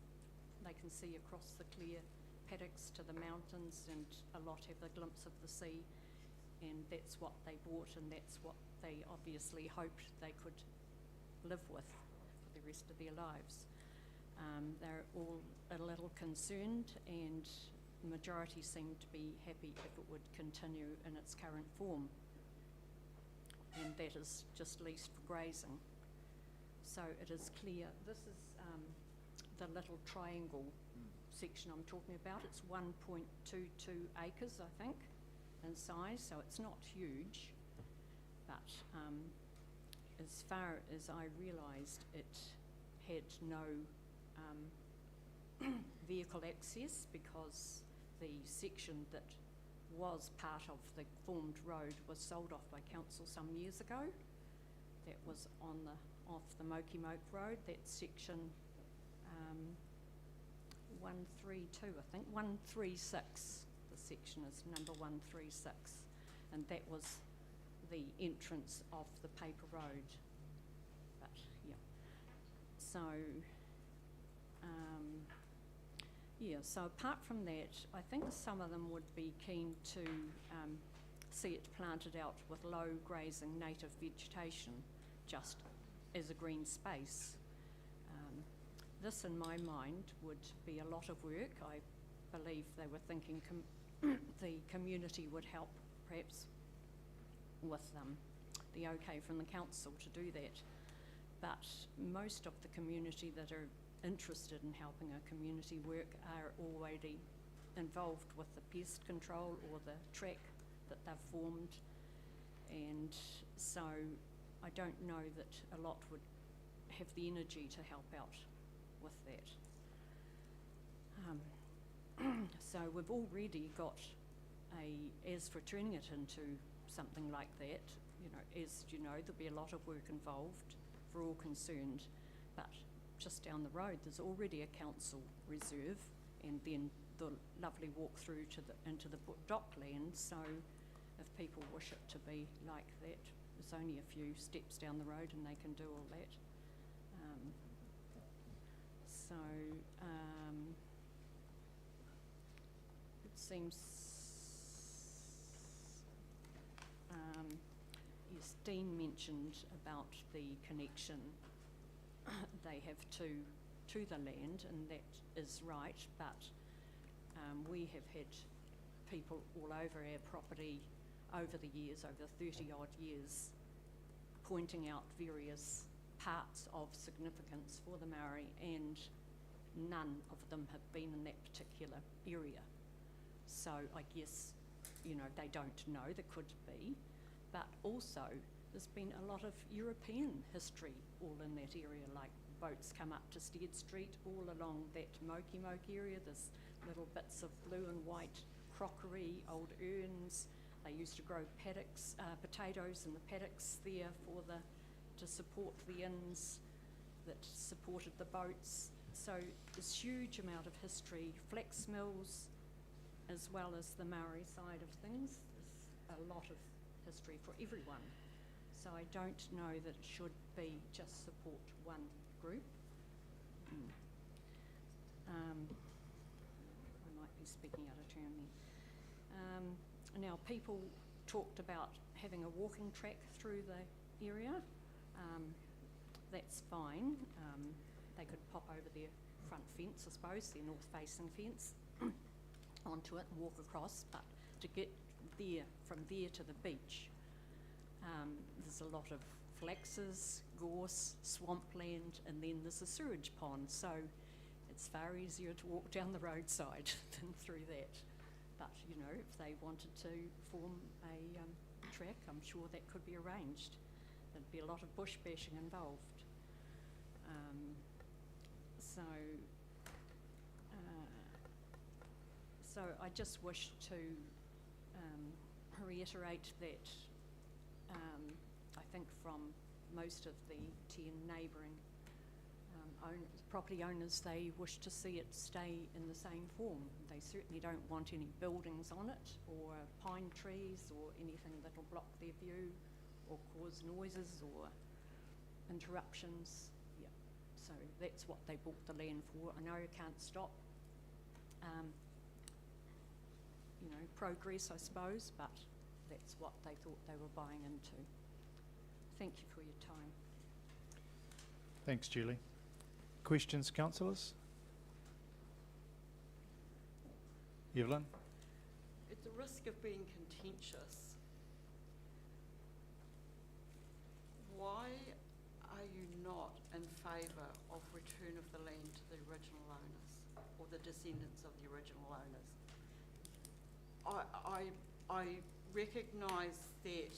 They can see across the clear paddocks to the mountains, and a lot have a glimpse of the sea, and that's what they bought, and that's what they obviously hoped they could live with for the rest of their lives. They're all a little concerned, and the majority seem to be happy if it would continue in its current form, and that is just leased for grazing. So it is clear, this is the little triangle section I'm talking about. It's 1.22 acres, I think, in size, so it's not huge, but as far as I realised, it had no vehicle access, because the section that was part of the formed road was sold off by council some years ago. That was off the Mochamoka Road. That section 132, I think, 136. The section is number 136, and that was the entrance of the paper road. But yeah, so so apart from that, I think some of them would be keen to see it planted out with low grazing native vegetation, just as a green space. This, in my mind, would be a lot of work. I believe they were thinking the community would help, perhaps, with the okay from the council to do that. But most of the community that are interested in helping a community work are already involved with the pest control or the track that they've formed, and so I don't know that a lot would have the energy to help out with that. So we've already got as for turning it into something like that, as you know, there'll be a lot of work involved for all concerned, but just down the road there's already a council reserve, and then the lovely walk through into the dockland, so if people wish it to be like that, there's only a few steps down the road and they can do all that. It seems, yes, Dean mentioned about the connection they have to the land, and that is right, but we have had people all over our property over the years, over 30 odd years, pointing out various parts of significance for the Maori, and none of them have been in that particular area. So I guess, they don't know, there could be, but also there's been a lot of European history all in that area, like boats come up to Stead Street all along that Mochamoka area. There's little bits of blue and white crockery, old urns. They used to grow paddocks, potatoes in the paddocks there to support the inns that supported the boats. So there's huge amount of history, flax mills, as well as the Maori side of things. There's a lot of history for everyone. So I don't know that it should be just support one group. I might be speaking out of turn there. Now, people talked about having a walking track through the area. That's fine. They could pop over their front fence, I suppose, their north-facing fence, onto it and walk across. But to get there, from there to the beach, there's a lot of flaxes, gorse, swampland, and then there's a sewage pond. So it's far easier to walk down the roadside than through that. But, you know, if they wanted to form a track, I'm sure that could be arranged. There'd be a lot of bush bashing involved. So I just wish to reiterate that I think from most of the 10 neighbouring property owners, they wish to see it stay in the same form. They certainly don't want any buildings on it, or pine trees, or anything that will block their view or cause noises or interruptions. Yeah, so that's what they bought the land for. I know you can't stop you know, progress, I suppose, but that's what they thought they were buying into. Thank you for your time. Thanks, Julie. Questions, councillors? Evelyn? At the risk of being contentious, why are you not in favour of return of the land to the original owners or the descendants of the original owners? I recognise that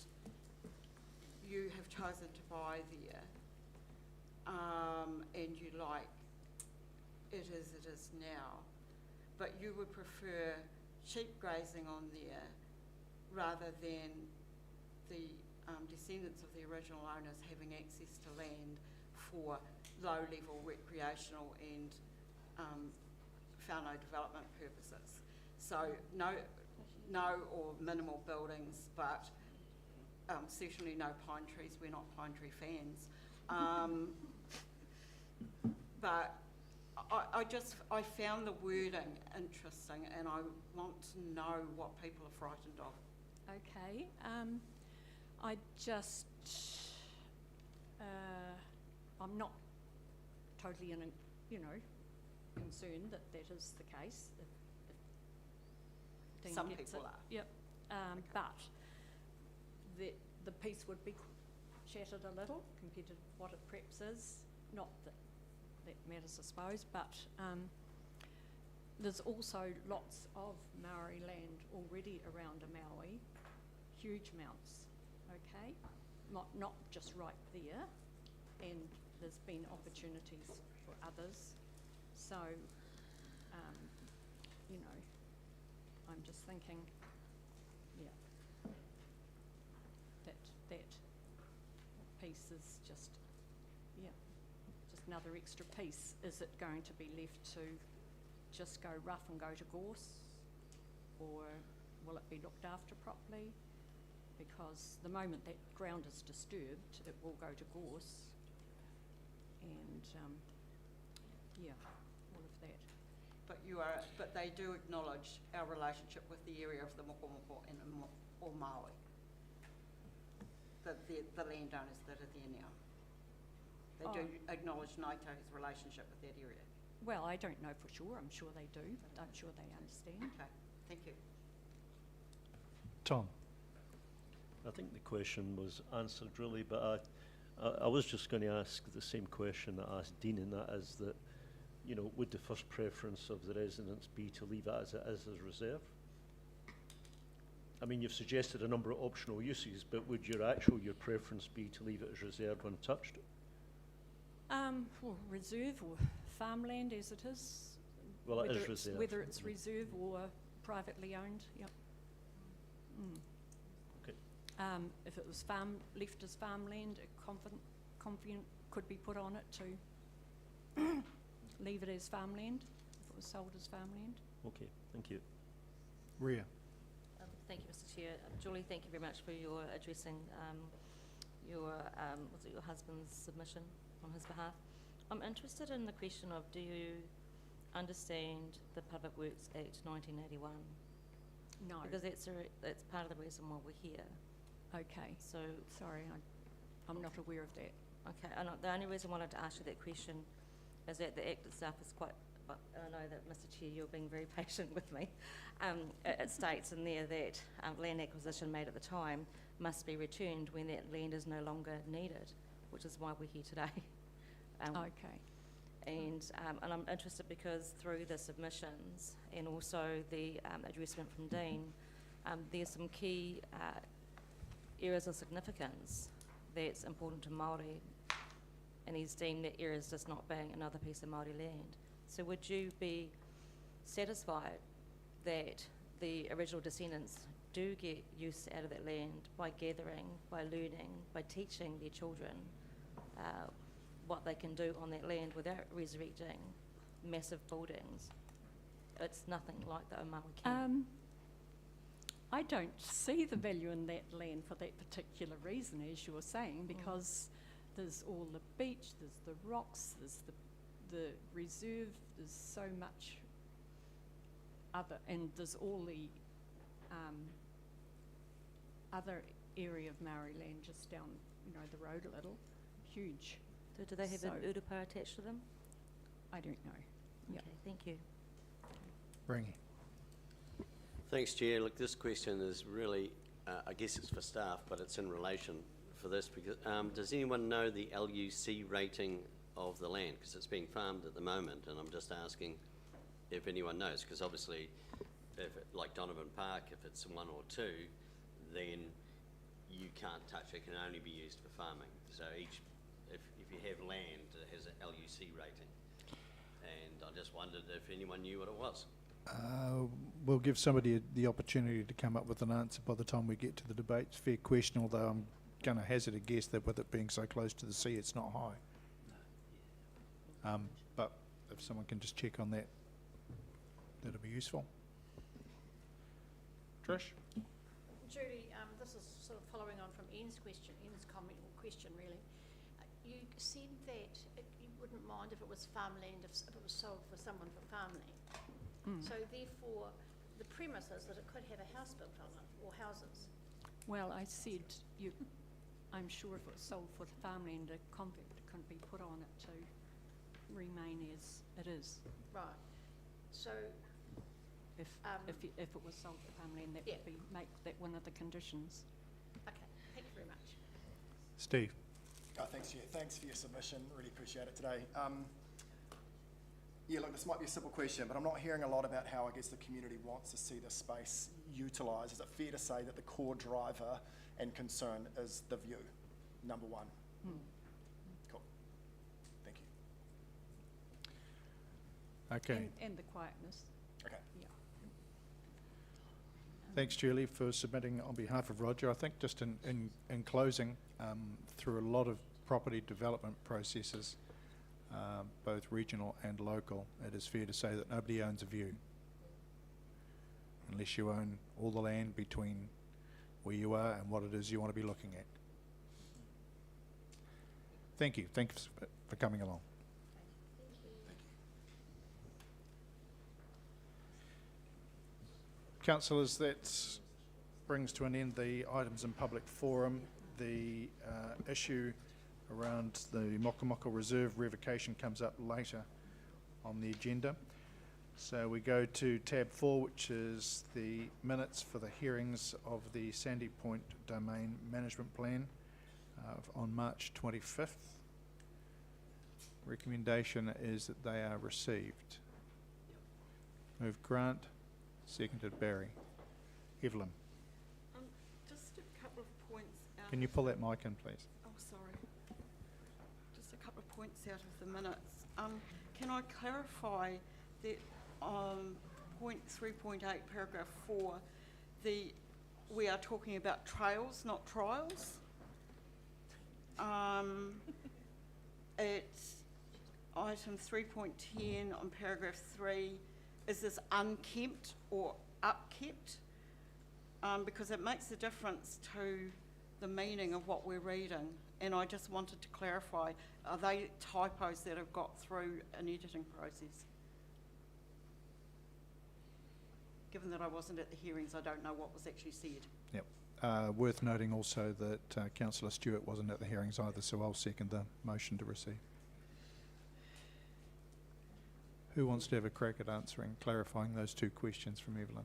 you have chosen to buy there and you like it as it is now, but you would prefer sheep grazing on there rather than the descendants of the original owners having access to land for low-level recreational and whānau development purposes. So no or minimal buildings, but certainly no pine trees. We're not pine tree fans. But I found the wording interesting, and I want to know what people are frightened of. Okay, I just, I'm not totally, concerned that that is the case. If Dean Some gets people it. are. Yep, but the piece would be shattered a little compared to what it perhaps is. Not that that matters, I suppose, but there's also lots of Maori land already around a Maui, huge amounts, okay? Not just right there, and there's been opportunities for others. So, I'm just thinking, yeah, that piece is just another extra piece. Is it going to be left to just go rough and go to gorse, or will it be looked after properly? Because the moment that ground is disturbed, it will go to gorse, and all of that. But they do acknowledge our relationship with the area of the Mochamoka and or Maui, the landowners that are there now. They do acknowledge Naito's relationship with that area. Well, I don't know for sure. I'm sure they do, but I'm sure they understand. Okay, thank you. Tom? I think the question was answered really, but I was just going to ask the same question that I asked Dean, and that is that, would the first preference of the residents be to leave it as it is as reserve? I mean, you've suggested a number of optional uses, but would your preference be to leave it as reserved when touched? Well, reserve or farmland as it is. Well, it is reserve. Whether it's reserve or privately owned, yep. Mm. Okay. If it was left as farmland, a confident could be put on it to leave it as farmland, if it was sold as farmland. Okay, thank you. Ria. Thank you, Mr. Chair. Julie, thank you very much for your addressing your husband's submission on his behalf. I'm interested in the question of, do you understand the Public Works Act 1981? No. Because that's part of the reason why we're here. Okay. So, sorry, I'm not aware of that. okay, and the only reason I wanted to ask you that question is that the Act itself is quite, I know that, Mr. Chair, you're being very patient with me. It states in there that land acquisition made at the time must be returned when that land is no longer needed, which is why we're here today. Okay. And I'm interested because through the submissions and also the addressment from Dean, there's some key areas of significance that's important to Māori, and he's deemed that area as just not being another piece of Māori land. So would you be satisfied that the original descendants do get use out of that land by gathering, by learning, by teaching their children what they can do on that land without resurrecting massive buildings? It's nothing like the Omawi camp. I don't see the value in that land for that particular reason, as you were saying, because there's all the beach, there's the rocks, there's the reserve, there's so much other, and there's all the other area of Maori land just down, the road a little, huge. So do they have an urupa attached to them? I don't know. Okay, thank you. Rangi. Thanks, Chair. Look, this question is really, I guess it's for staff, but it's in relation for this because does anyone know the LUC rating of the land? Because it's being farmed at the moment, and I'm just asking if anyone knows, because obviously, like Donovan Park, if it's 1 or 2, then you can't touch it. It can only be used for farming. So if you have land that has an LUC rating, and I just wondered if anyone knew what it was. We'll give somebody the opportunity to come up with an answer by the time we get to the debate. It's a fair question, although I'm going to hazard a guess that with it being so close to the sea, it's not high. But if someone can just check on that, that'll be useful. Trish? Judy, this is sort of following on from Ian's comment or question really. You said that you wouldn't mind if it was farmland, if it was sold for someone for farmland. So therefore, the premise is that it could have a house built on it, or houses. Well, I said I'm sure if it was sold for farmland, a convict couldn't be put on it to remain as it is. Right. So if it was sold for farmland, that would be make that one of the conditions. Okay, thank you very much. Steve. Thanks, Chair. Thanks for your submission. Really appreciate it today. Yeah, look, this might be a simple question, but I'm not hearing a lot about how, I guess, the community wants to see this space utilised. Is it fair to say that the core driver and concern is the view, number one? Cool. Thank you. Okay. And the quietness. Okay. Yeah. Thanks, Julie, for submitting on behalf of Roger. I think just in closing, through a lot of property development processes, both regional and local, it is fair to say that nobody owns a view unless you own all the land between where you are and what it is you want to be looking at. Thank you. Thanks for coming along. Councillors, that brings to an end the items in public forum. The issue around the Mochamoka Reserve revocation comes up later on the agenda. So we go to tab 4, which is the minutes for the hearings of the Sandy Point Domain Management Plan on March 25th. Recommendation is that they are received. Move Grant, seconded Barry. Evelyn. Just a couple of points out. Can you pull that mic in, please? Oh, sorry. Just a couple of points out of the minutes. Can I clarify that point 3.8, paragraph 4, we are talking about trails, not trials. It's item 3.10 on paragraph 3. Is this unkempt or upkept? Because it makes a difference to the meaning of what we're reading, and I just wanted to clarify, are they typos that have got through an editing process? Given that I wasn't at the hearings, I don't know what was actually said. Yep. Worth noting also that Councillor Stewart wasn't at the hearings either, so I'll second the motion to receive. Who wants to have a crack at answering, clarifying those two questions from Evelyn?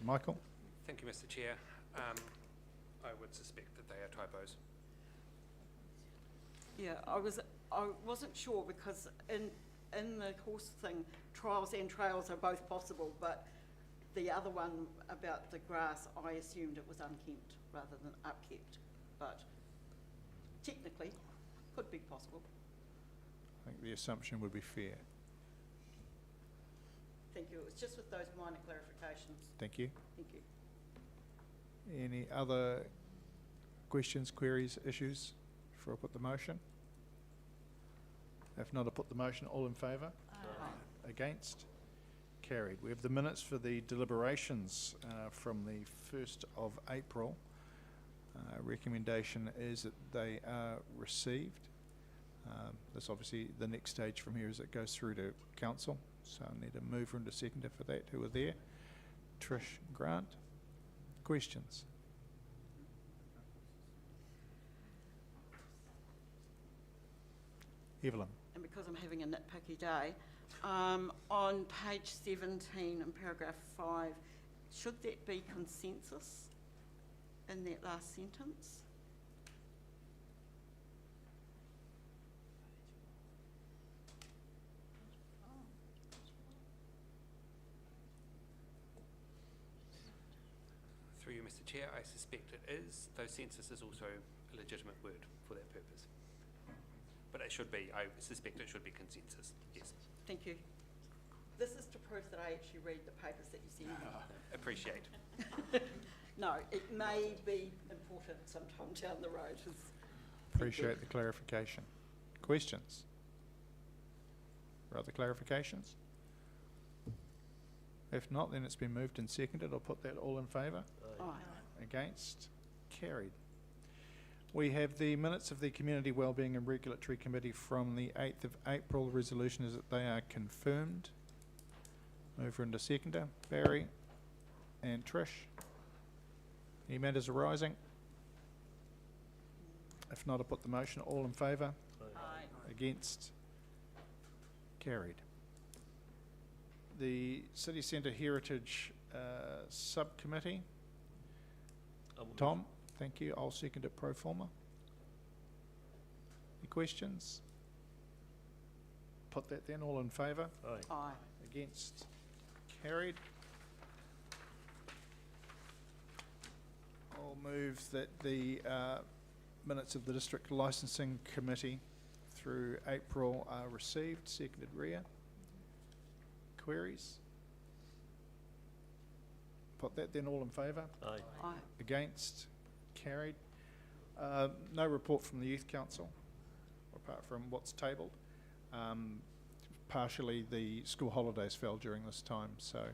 Michael? Thank you, Mr. Chair. I would suspect that they are typos. Yeah, I wasn't sure because in the horse thing, trials and trails are both possible, but the other one about the grass, I assumed it was unkempt rather than upkept, but technically could be possible. I think the assumption would be fair. Thank you. It was just with those minor clarifications. Thank you. Thank you. Any other questions, queries, issues before I put the motion? If not, I'll put the motion. All in favour? Aye. Against? Carried. We have the minutes for the deliberations from the 1st of April. Recommendation is that they are received. That's obviously the next stage from here as it goes through to council. So I need a mover and a seconder for that who are there. Trish, Grant. Questions? Evelyn. And because I'm having a nitpicky day, on page 17 in paragraph 5, should that be consensus in that last sentence? Through you, Mr. Chair, I suspect it is, though census is also a legitimate word for that purpose. But it should be, I suspect it should be consensus, yes. Thank you. This is to prove that I actually read the papers that you send me. Appreciate. No, it may be important sometime down the road. Appreciate the clarification. Questions? Or other clarifications? If not, then it's been moved and seconded. I'll put that all in favour. Aye. Against? Carried. We have the minutes of the Community Wellbeing and Regulatory Committee from the 8th of April. The resolution is that they are confirmed. Mover and a seconder, Barry and Trish. Any matters arising? If not, I'll put the motion. All in favour? Aye. Against? Carried. The City Centre Heritage Subcommittee. Tom, thank you. I'll second it pro forma. Any questions? Put that then. All in favour? Aye. Aye. Against? Carried. I'll move that the minutes of the District Licensing Committee through April are received. Seconded, Ria. Queries? Put that then. All in favour? Aye. Aye. Against? Carried. No report from the Youth Council, apart from what's tabled. Partially the school holidays fell during this time, so.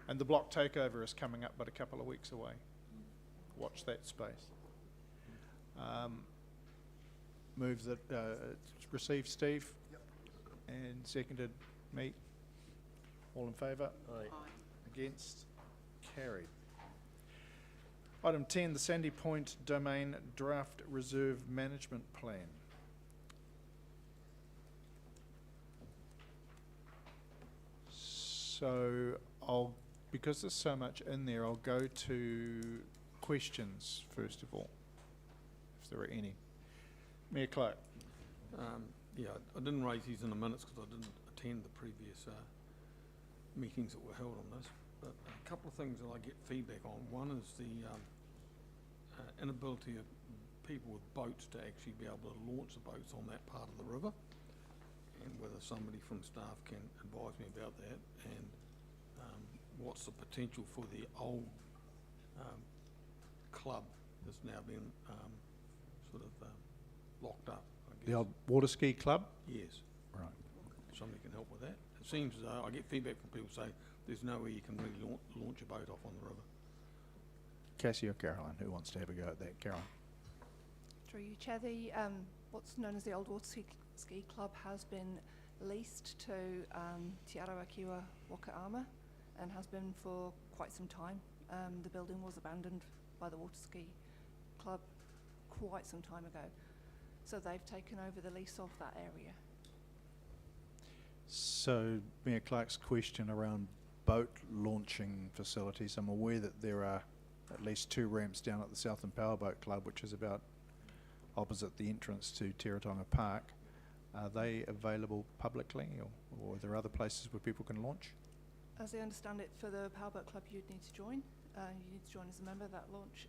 And the block takeover is coming up but a couple of weeks away. Watch that space. Move that it's received, Steve. Yep. And seconded, me. All in favour? Aye. Aye. Against? Carried. Item 10, the Sandy Point Domain Draft Reserve Management Plan. So because there's so much in there, I'll go to questions first of all, if there are any. Mayor Clark. Yeah, I didn't raise these in the minutes because I didn't attend the previous meetings that were held on this. But a couple of things that I get feedback on. One is the inability of people with boats to actually be able to launch the boats on that part of the river, and whether somebody from staff can advise me about that, and what's the potential for the old club that's now been sort of locked up, I guess. The old water ski club? Yes. Right. Somebody can help with that. It seems as though I get feedback from people say there's no way you can really launch a boat off on the river. Cassie or Caroline, who wants to have a go at that? Caroline. Through you, Chair, the what's known as the Old Water Ski Club has been leased to Te Arawakiwa Wakaama and has been for quite some time. The building was abandoned by the Water Ski Club quite some time ago. So they've taken over the lease of that area. So, Mayor Clark's question around boat launching facilities, I'm aware that there are at least 2 ramps down at the Southern Powerboat Club, which is about opposite the entrance to Teretonga Park. Are they available publicly, or are there other places where people can launch? As I understand it, for the Powerboat Club, you'd need to join. You need to join as a member. That launch,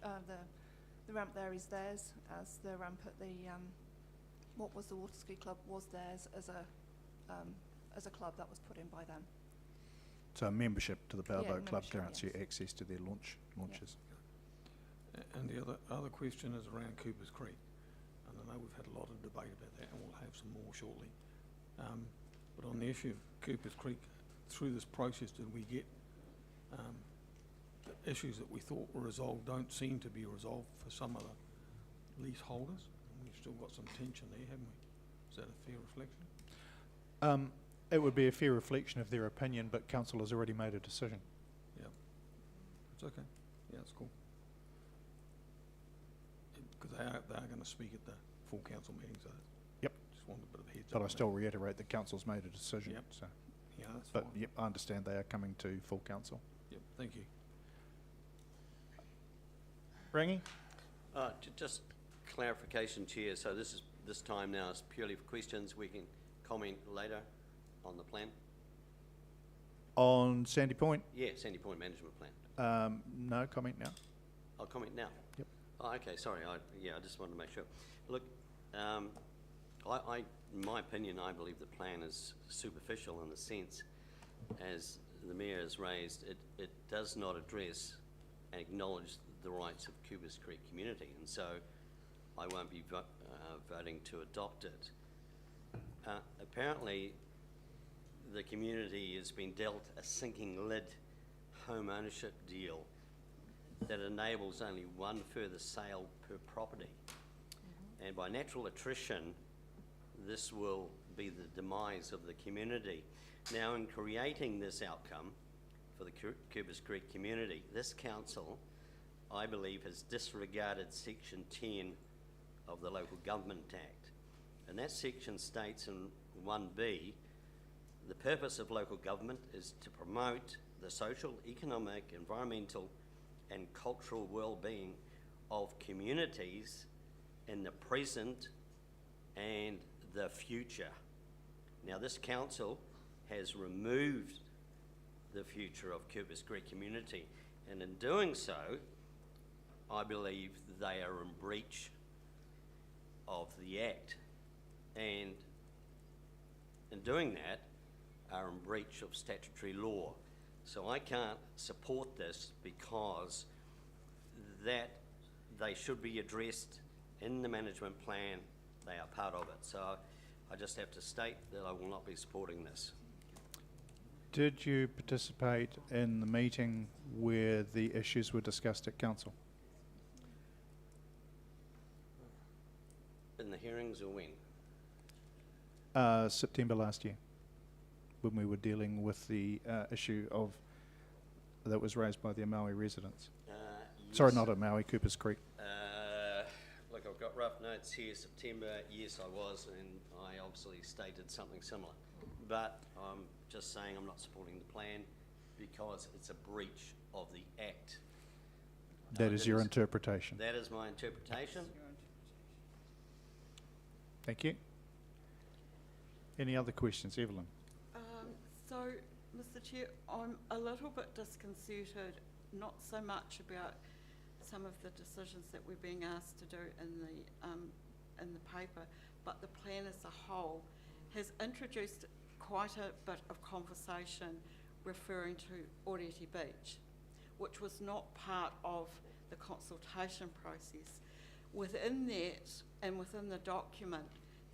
the ramp there is theirs, as the ramp at the what was the Water Ski Club was theirs as a club that was put in by them. So a membership to the Powerboat Club membership, grants you yes. access to their launches. And the other question is around Cooper's Creek. And I know we've had a lot of debate about that, and we'll have some more shortly. But on the issue of Cooper's Creek, through this process, did we get the issues that we thought were resolved don't seem to be resolved for some of the leaseholders? And we've still got some tension there, haven't we? Is that a fair reflection? It would be a fair reflection of their opinion, but council has already made a decision. Yeah. It's okay. Yeah, it's cool. Because they are going to speak at the full council meeting, so Yep. just wanted a bit of a heads up. But I on still reiterate that council's made a decision. Yep. So. that. Yeah, that's But fine. yep, I understand they are coming to full council. Yep, thank you. Rangi? Just clarification, Chair. So this time now is purely for questions. We can comment later on the plan. On Sandy Point? Yeah, Sandy Point Management Plan. No comment now. I'll comment now. Yep. Oh, okay, sorry. I just wanted to make sure. Look, in my opinion, I believe the plan is superficial in the sense, as the Mayor has raised, it does not address and acknowledge the rights of Cooper's Creek community, and so I won't be voting to adopt it. Apparently, the community has been dealt a sinking lid home ownership deal that enables only one further sale per property. And by natural attrition, this will be the demise of the community. Now, in creating this outcome for the Cooper's Creek community, this council, I believe, has disregarded Section 10 of the Local Government Act. And that section states in 1B, the purpose of local government is to promote the social, economic, environmental, and cultural well-being of communities in the present and the future. Now, this council has removed the future of Cooper's Creek community, and in doing so, I believe they are in breach of the Act, and in doing that, are in breach of statutory law. So I can't support this because that they should be addressed in the management plan. They are part of it. So I just have to state that I will not be supporting this. Did you participate in the meeting where the issues were discussed at council? In the hearings or when? September last year, when we were dealing with the issue of that was raised by the Maui residents. Sorry, not at Maui, Cooper's Creek. Look, I've got rough notes here. September, yes, I was, and I obviously stated something similar. But I'm just saying I'm not supporting the plan because it's a breach of the Act. That is your interpretation. That is my interpretation. Thank you. Any other questions, Evelyn? So, Mr. Chair, I'm a little bit disconcerted, not so much about some of the decisions that we're being asked to do in the paper, but the plan as a whole has introduced quite a bit of conversation referring to Oreti Beach, which was not part of the consultation process. Within that and within the document,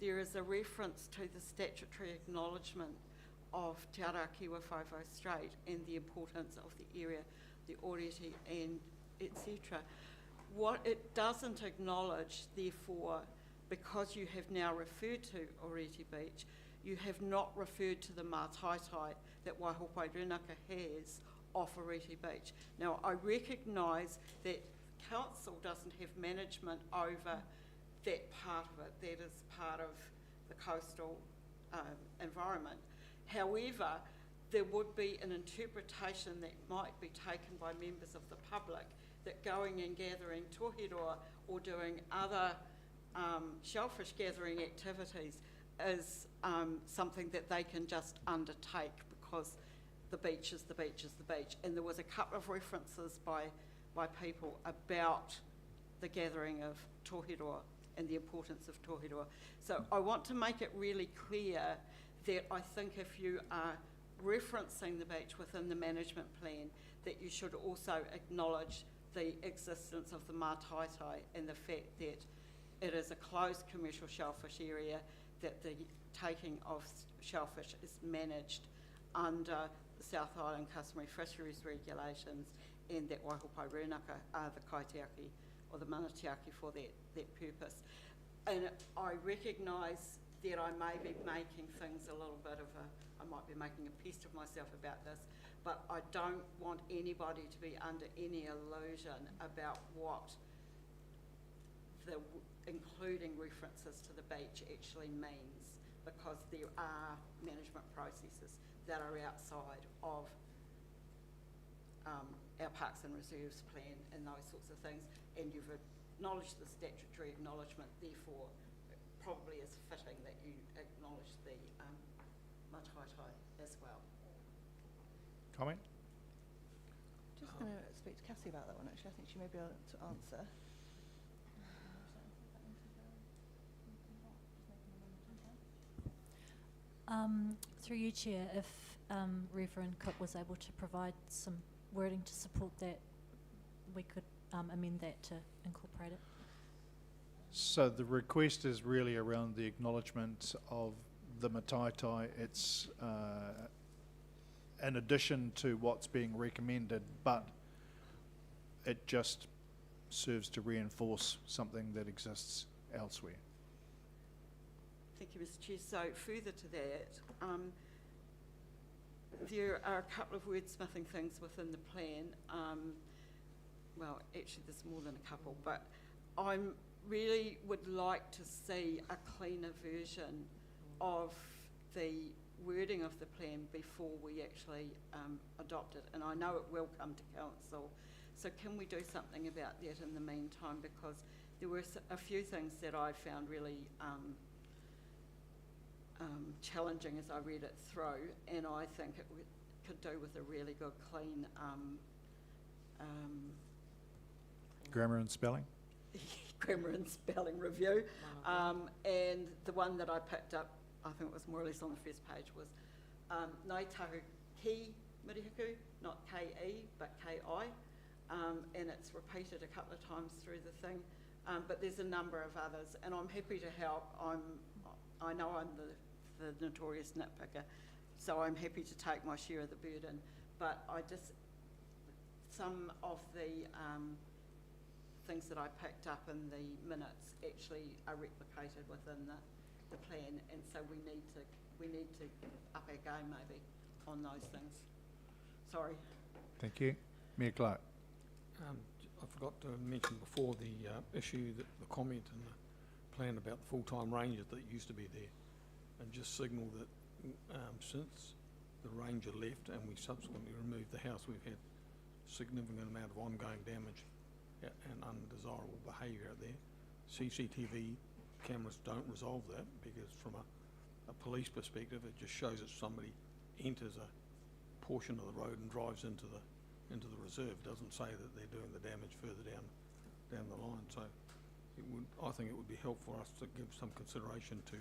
there is a reference to the statutory acknowledgement of Te Arakiwa Whauwhau Strait and the importance of the area, the Oreti and etc. What it doesn't acknowledge, therefore, because you have now referred to Oreti Beach, you have not referred to the mātaitai that Waihopai Rūnaka has off Oreti Beach. Now, I recognise that council doesn't have management over that part of it. That is part of the coastal environment. However, there would be an interpretation that might be taken by members of the public that going and gathering tohiroa or doing other shellfish gathering activities is something that they can just undertake because the beach is the beach is the beach. And there was a couple of references by people about the gathering of tohiroa and the importance of tohiroa. So I want to make it really clear that I think if you are referencing the beach within the management plan, that you should also acknowledge the existence of the mātaitai and the fact that it is a closed commercial shellfish area, that the taking of shellfish is managed under the South Island Customary Fisheries Regulations, and that Waihopai Rūnaka are the kaitiaki or the manatiaki for that purpose. And I recognise that I may be making things a little bit of I might be making a pest of myself about this, but I don't want anybody to be under any illusion about what the including references to the beach actually means, because there are management processes that are outside of our Parks and Reserves plan and those sorts of things, and you've acknowledged the statutory acknowledgement, therefore it probably is fitting that you acknowledge the mātaitai as well. Comment? Just going to speak to Cassie about that one, actually. I think she may be able to answer. Through you, Chair, if Reverend Cook was able to provide some wording to support that, we could amend that to incorporate it. So the request is really around the acknowledgement of the mātaitai. It's in addition to what's being recommended, but it just serves to reinforce something that exists elsewhere. Thank you, Mr. Chair. So further to that, there are a couple of wordsmithing things within the plan. Well, actually there's more than a couple, but I really would like to see a cleaner version of the wording of the plan before we actually adopt it. And I know it will come to council. So can we do something about that in the meantime? Because there were a few things that I found really challenging as I read it through, and I think it could do with a really good clean Grammar and spelling? grammar and spelling review. And the one that I picked up, I think it was more or less on the first page, was Nai tahu ki mirihiku, not K-E, but K-I. And it's repeated a couple of times through the thing. But there's a number of others, and I'm happy to help. I know I'm the notorious nitpicker, so I'm happy to take my share of the burden. But some of the things that I picked up in the minutes actually are replicated within the plan, and so we need to up our game maybe on those things. Sorry. Thank you. Mayor Clark. I forgot to mention before the issue, that the comment in the plan about the full-time rangers that used to be there, and just signal that since the ranger left and we subsequently removed the house, we've had significant amount of ongoing damage and undesirable behaviour out there. CCTV cameras don't resolve that, because from a police perspective, it just shows that somebody enters a portion of the road and drives into the reserve. It doesn't say that they're doing the damage further down down the line. So I think it would be helpful for us to give some consideration to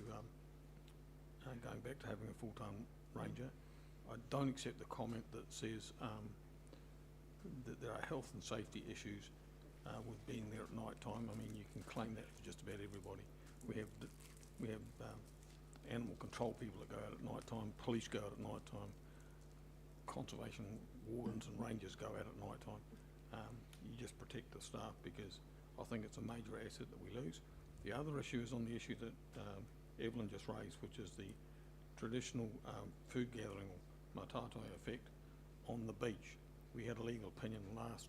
going back to having a full-time ranger. I don't accept the comment that says that there are health and safety issues with being there at night time. I mean, you can claim that for just about everybody. We have animal control people that go out at night time, police go out at night time, conservation wardens and rangers go out at night time. You just protect the staff, because I think it's a major asset that we lose. The other issue is on the issue that Evelyn just raised, which is the traditional food gathering or matatai effect on the beach. We had a legal opinion last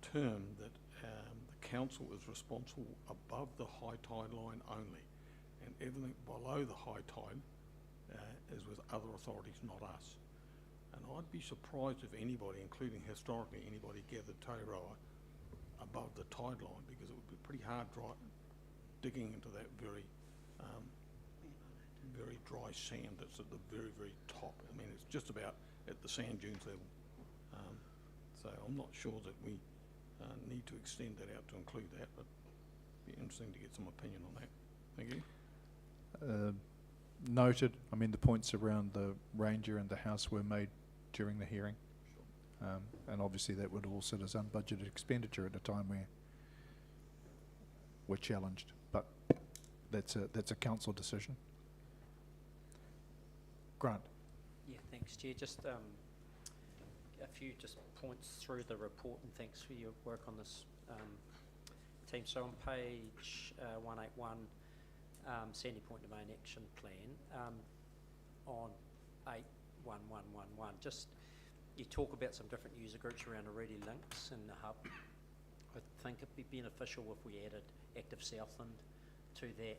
term that the council is responsible above the high tide line only, and everything below the high tide is with other authorities, not us. And I'd be surprised if anybody, including historically anybody, gathered tauroa above the tide line, because it would be pretty hard digging into that very very dry sand that's at the very, very top. I mean, it's just about at the sand dunes level. So I'm not sure that we need to extend that out to include that, but it'd be interesting to get some opinion on that. Thank you. Noted. I mean, the points around the ranger and the house were made during the hearing. And obviously that would all sit as unbudgeted expenditure at a time where we're challenged, but that's a council decision. Grant. Yeah, thanks, Chair. Just a few just points through the report, and thanks for your work on this, team. So on page 181, Sandy Point Domain Action Plan, on 81111, just you talk about some different user groups around already links in the hub. I think it'd be beneficial if we added Active Southland to that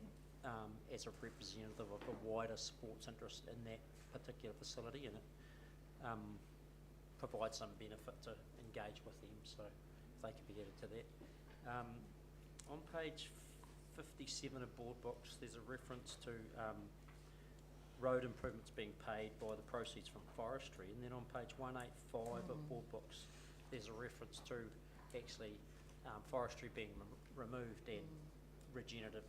as a representative of a wider sports interest in that particular facility, and it provides some benefit to engage with them, so if they could be added to that. On page 57 of Board Books, there's a reference to road improvements being paid by the proceeds from forestry, and then on page 185 of Board Books, there's a reference to actually forestry being removed and regenerative,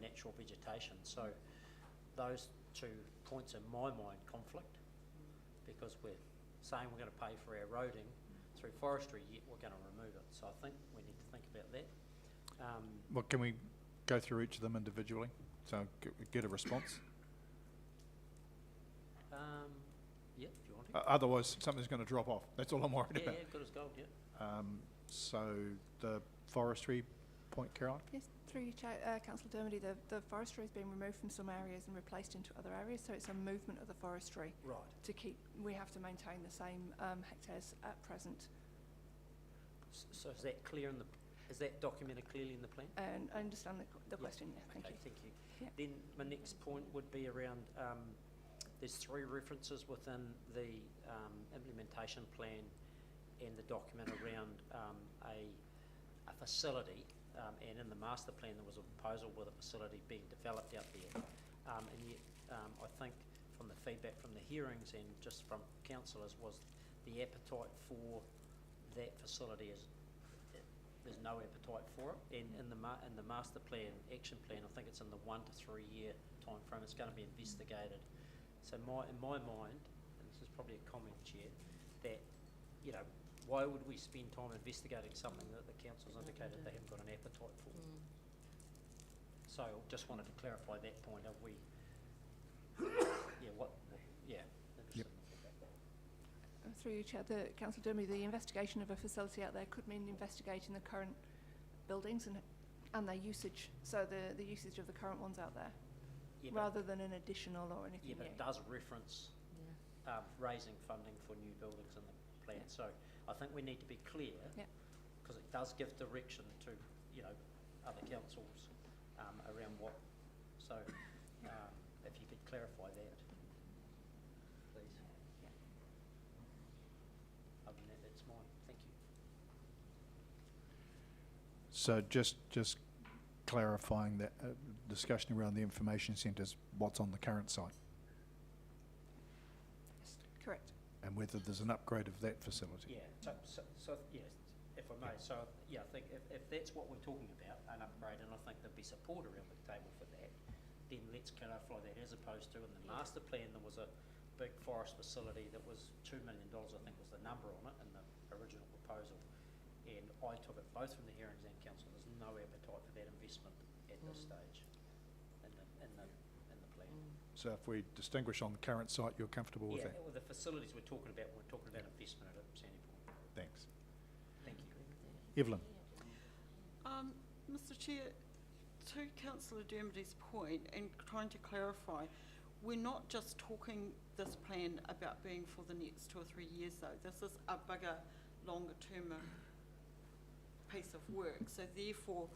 natural vegetation. So those two points in my mind conflict, because we're saying we're going to pay for our roading through forestry, yet we're going to remove it. So I think we need to think about that. Well, can we go through each of them individually? So get a response? Yeah, if you want to. Otherwise, something's going to drop off. That's all I'm worried about. Yeah, good as gold, yeah. So the forestry point, Caroline? Yes, through you, Councillor Dermody, the forestry has been removed from some areas and replaced into other areas, so it's a movement of the forestry. Right. We have to maintain the same hectares at present. So is that clear is that documented clearly in the plan? And I understand the question, yeah, thank you. Thank you. Yeah. Then my next point would be around, there's 3 references within the implementation plan and the document around a facility, and in the master plan there was a proposal with a facility being developed out there, and yet I think from the feedback from the hearings and just from councillors was the appetite for that facility there's no appetite for it, and in the master plan, action plan, I think it's in the 1 to 3 year time frame, it's going to be investigated. So in my mind, and this is probably a comment, Chair, that why would we spend time investigating something that the council's indicated they haven't got an appetite for? So just wanted to clarify that point. Have we? Through you, Chair, Councillor Dermy, the investigation of a facility out there could mean investigating the current buildings and their usage, so the usage of the current ones out there, rather than an additional or anything. Yeah, but it does reference raising funding for new buildings in the plan. So I think we need to be clear, because it does give direction to other councils around what. So if you could clarify that, please. Other than that, that's mine. Thank you. So just clarifying that discussion around the information centres, what's on the current site? Yes, correct. And whether there's an upgrade of that facility? Yeah, so yes, if if I may, so, yeah, I think if that's what we're talking about, an upgrade, and I think there'd be support around the table for that, then let's clarify that, as opposed to in the master plan, there was a big forest facility that was $2 million, I think was the number on it in the original proposal. And I took it both from the Hearings and Council, there's no appetite for that investment at this stage in the plan. So if we distinguish on the current site, you're comfortable with Yeah, that? with the facilities we're talking about investment at Sandy Point. Thanks. Thank you. Evelyn? Mr Chair, to Councillor Dermody's point and trying to clarify, we're not just talking this plan about being for the next 2 or 3 years though. This is a bigger, longer term piece of work. So therefore,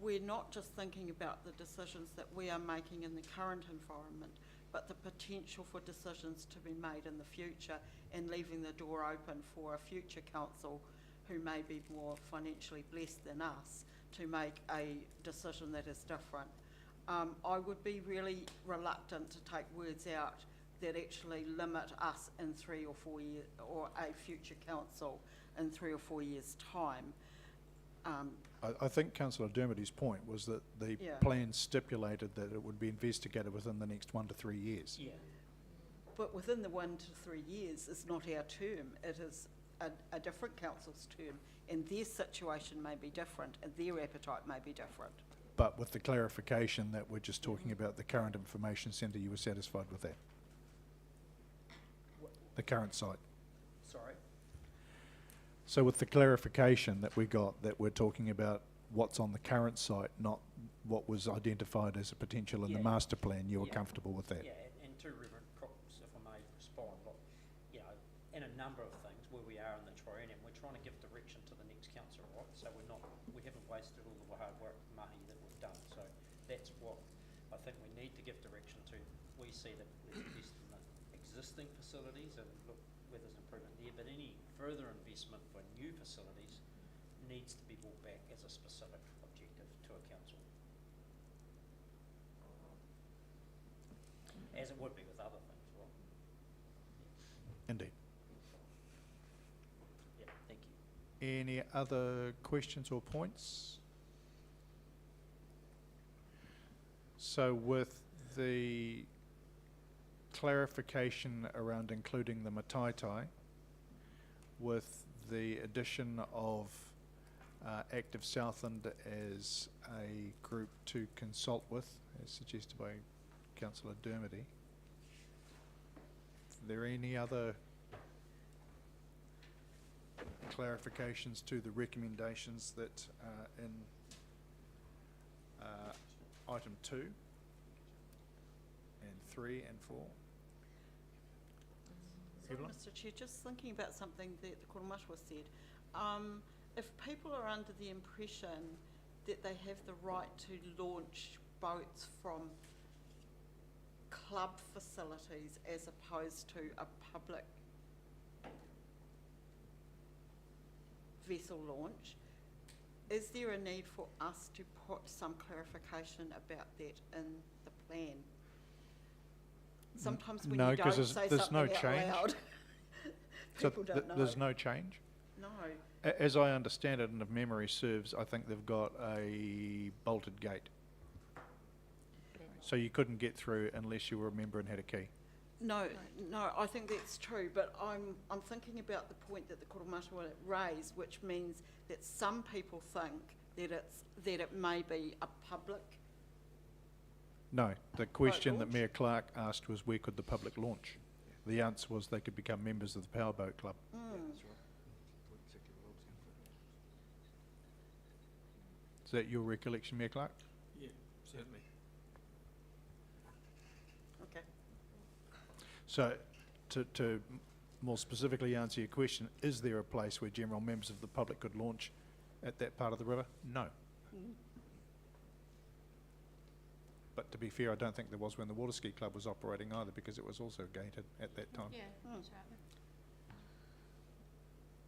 we're not just thinking about the decisions that we are making in the current environment, but the potential for decisions to be made in the future and leaving the door open for a future council who may be more financially blessed than us to make a decision that is different. I would be really reluctant to take words out that actually limit us in 3 or 4 years, or a future council in 3 or 4 years' time. I think Councillor Dermody's point was that the plan stipulated that it would be investigated within the next 1 to 3 years. Yeah. But within the 1 to 3 years is not our term. It is a different council's term, and their situation may be different, and their appetite may be different. But with the clarification that we're just talking about the current information centre, you were satisfied with that? The current site? Sorry? So with the clarification that we got, that we're talking about what's on the current site, not what was identified as a potential in the master plan, you were comfortable with that? Yeah, and to Reverend Crooks, if I may respond, look, you know, in a number of things where we are in the triennium, we're trying to give direction to the next council, right? So we haven't wasted all the hard work, mahi, that we've done. So that's what I think we need to give direction to. We see that there's best in the existing facilities and look where there's improvement there, but any further investment for new facilities needs to be brought back as a specific objective to a council. As it would be with other things, right? Indeed. Yeah, thank you. Any other questions or points? So with the clarification around including the mataitai, with the addition of Active Southland as a group to consult with, as suggested by Councillor Dermody, are there any other clarifications to the recommendations that are in item 2 and 3 and 4? So, Mr Chair, just thinking about something that the Koromashua said, if people are under the impression that they have the right to launch boats from club facilities as opposed to a public vessel launch, is there a need for us to put some clarification about that in the plan? Sometimes when you don't say something out loud, people don't know. There's no change? No. As I understand it, and if memory serves, I think they've got a bolted gate. So you couldn't get through unless you were a member and had a key. No, I think that's true, but I'm thinking about the point that the Koromashua raised, which means that some people think that it may be a public. No, the question that Mayor Clark asked was where could the public launch? The answer was they could become members of the Powerboat Club. Yeah, that's right. Is that your recollection, Mayor Clark? Yeah, certainly. Okay. So, to more specifically answer your question, is there a place where general members of the public could launch at that part of the river? No. But to be fair, I don't think there was when the Water Ski Club was operating either, because it was also gated at that time. Yeah, that's right.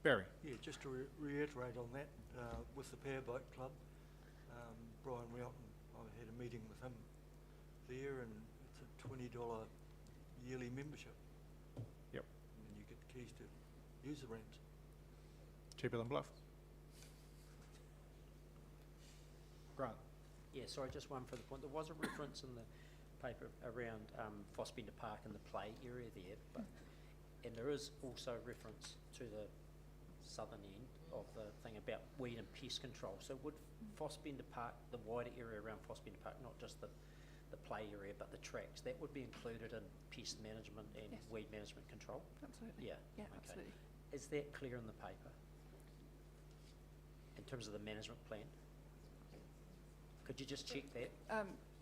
Barry? Yeah, just to reiterate on that, with the Powerboat Club, Brian Realton, I had a meeting with him there, and it's a $20 yearly membership. Yep. And you get the keys to use the ramps. Cheaper than Bluff? Grant. Yeah, sorry, just one for the point. There was a reference in the paper around Fossbender Park and the play area there, and there is also reference to the southern end of the thing about weed and pest control. So would Fossbender Park, the wider area around Fossbender Park, not just the play area but the tracks, that would be included in pest management and Yes. weed management control? Absolutely. Yeah. Yeah, Okay. absolutely. Is that clear in the paper in terms of the management plan? Could you just check that?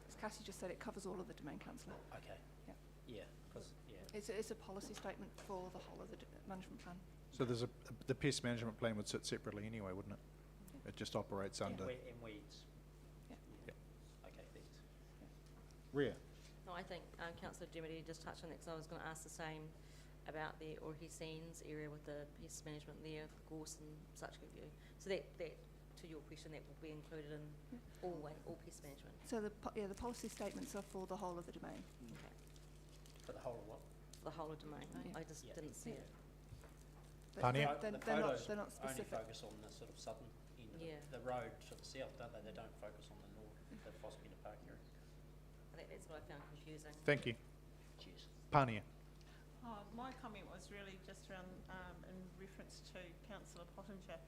As Cassie just said, it covers all of the domain, councillor. Okay. Yeah. Yeah, because, yeah. It's a policy statement for the whole of the management plan. So there's the pest management plan would sit separately anyway, wouldn't it? It just operates under. And weeds. Yeah. Okay, thanks. Ria. No, I think Councillor Dermody just touched on that, because I was going to ask the same about the Orhiscenes area with the pest management there, the gorse and such have you. So that to your question, that will be included in all pest management. So the policy statements are for the whole of the domain. Okay. For the whole of what? For the whole of domain. Yeah. I just didn't see it. But Pania? they're not specific. Only focus on the sort of southern end of the road to the south, don't they? They don't focus on the north, the Fossbender Park area. I think that's what I found confusing. Thank you. Cheers. Pania. My comment was really just around, in reference to Councillor Pottinger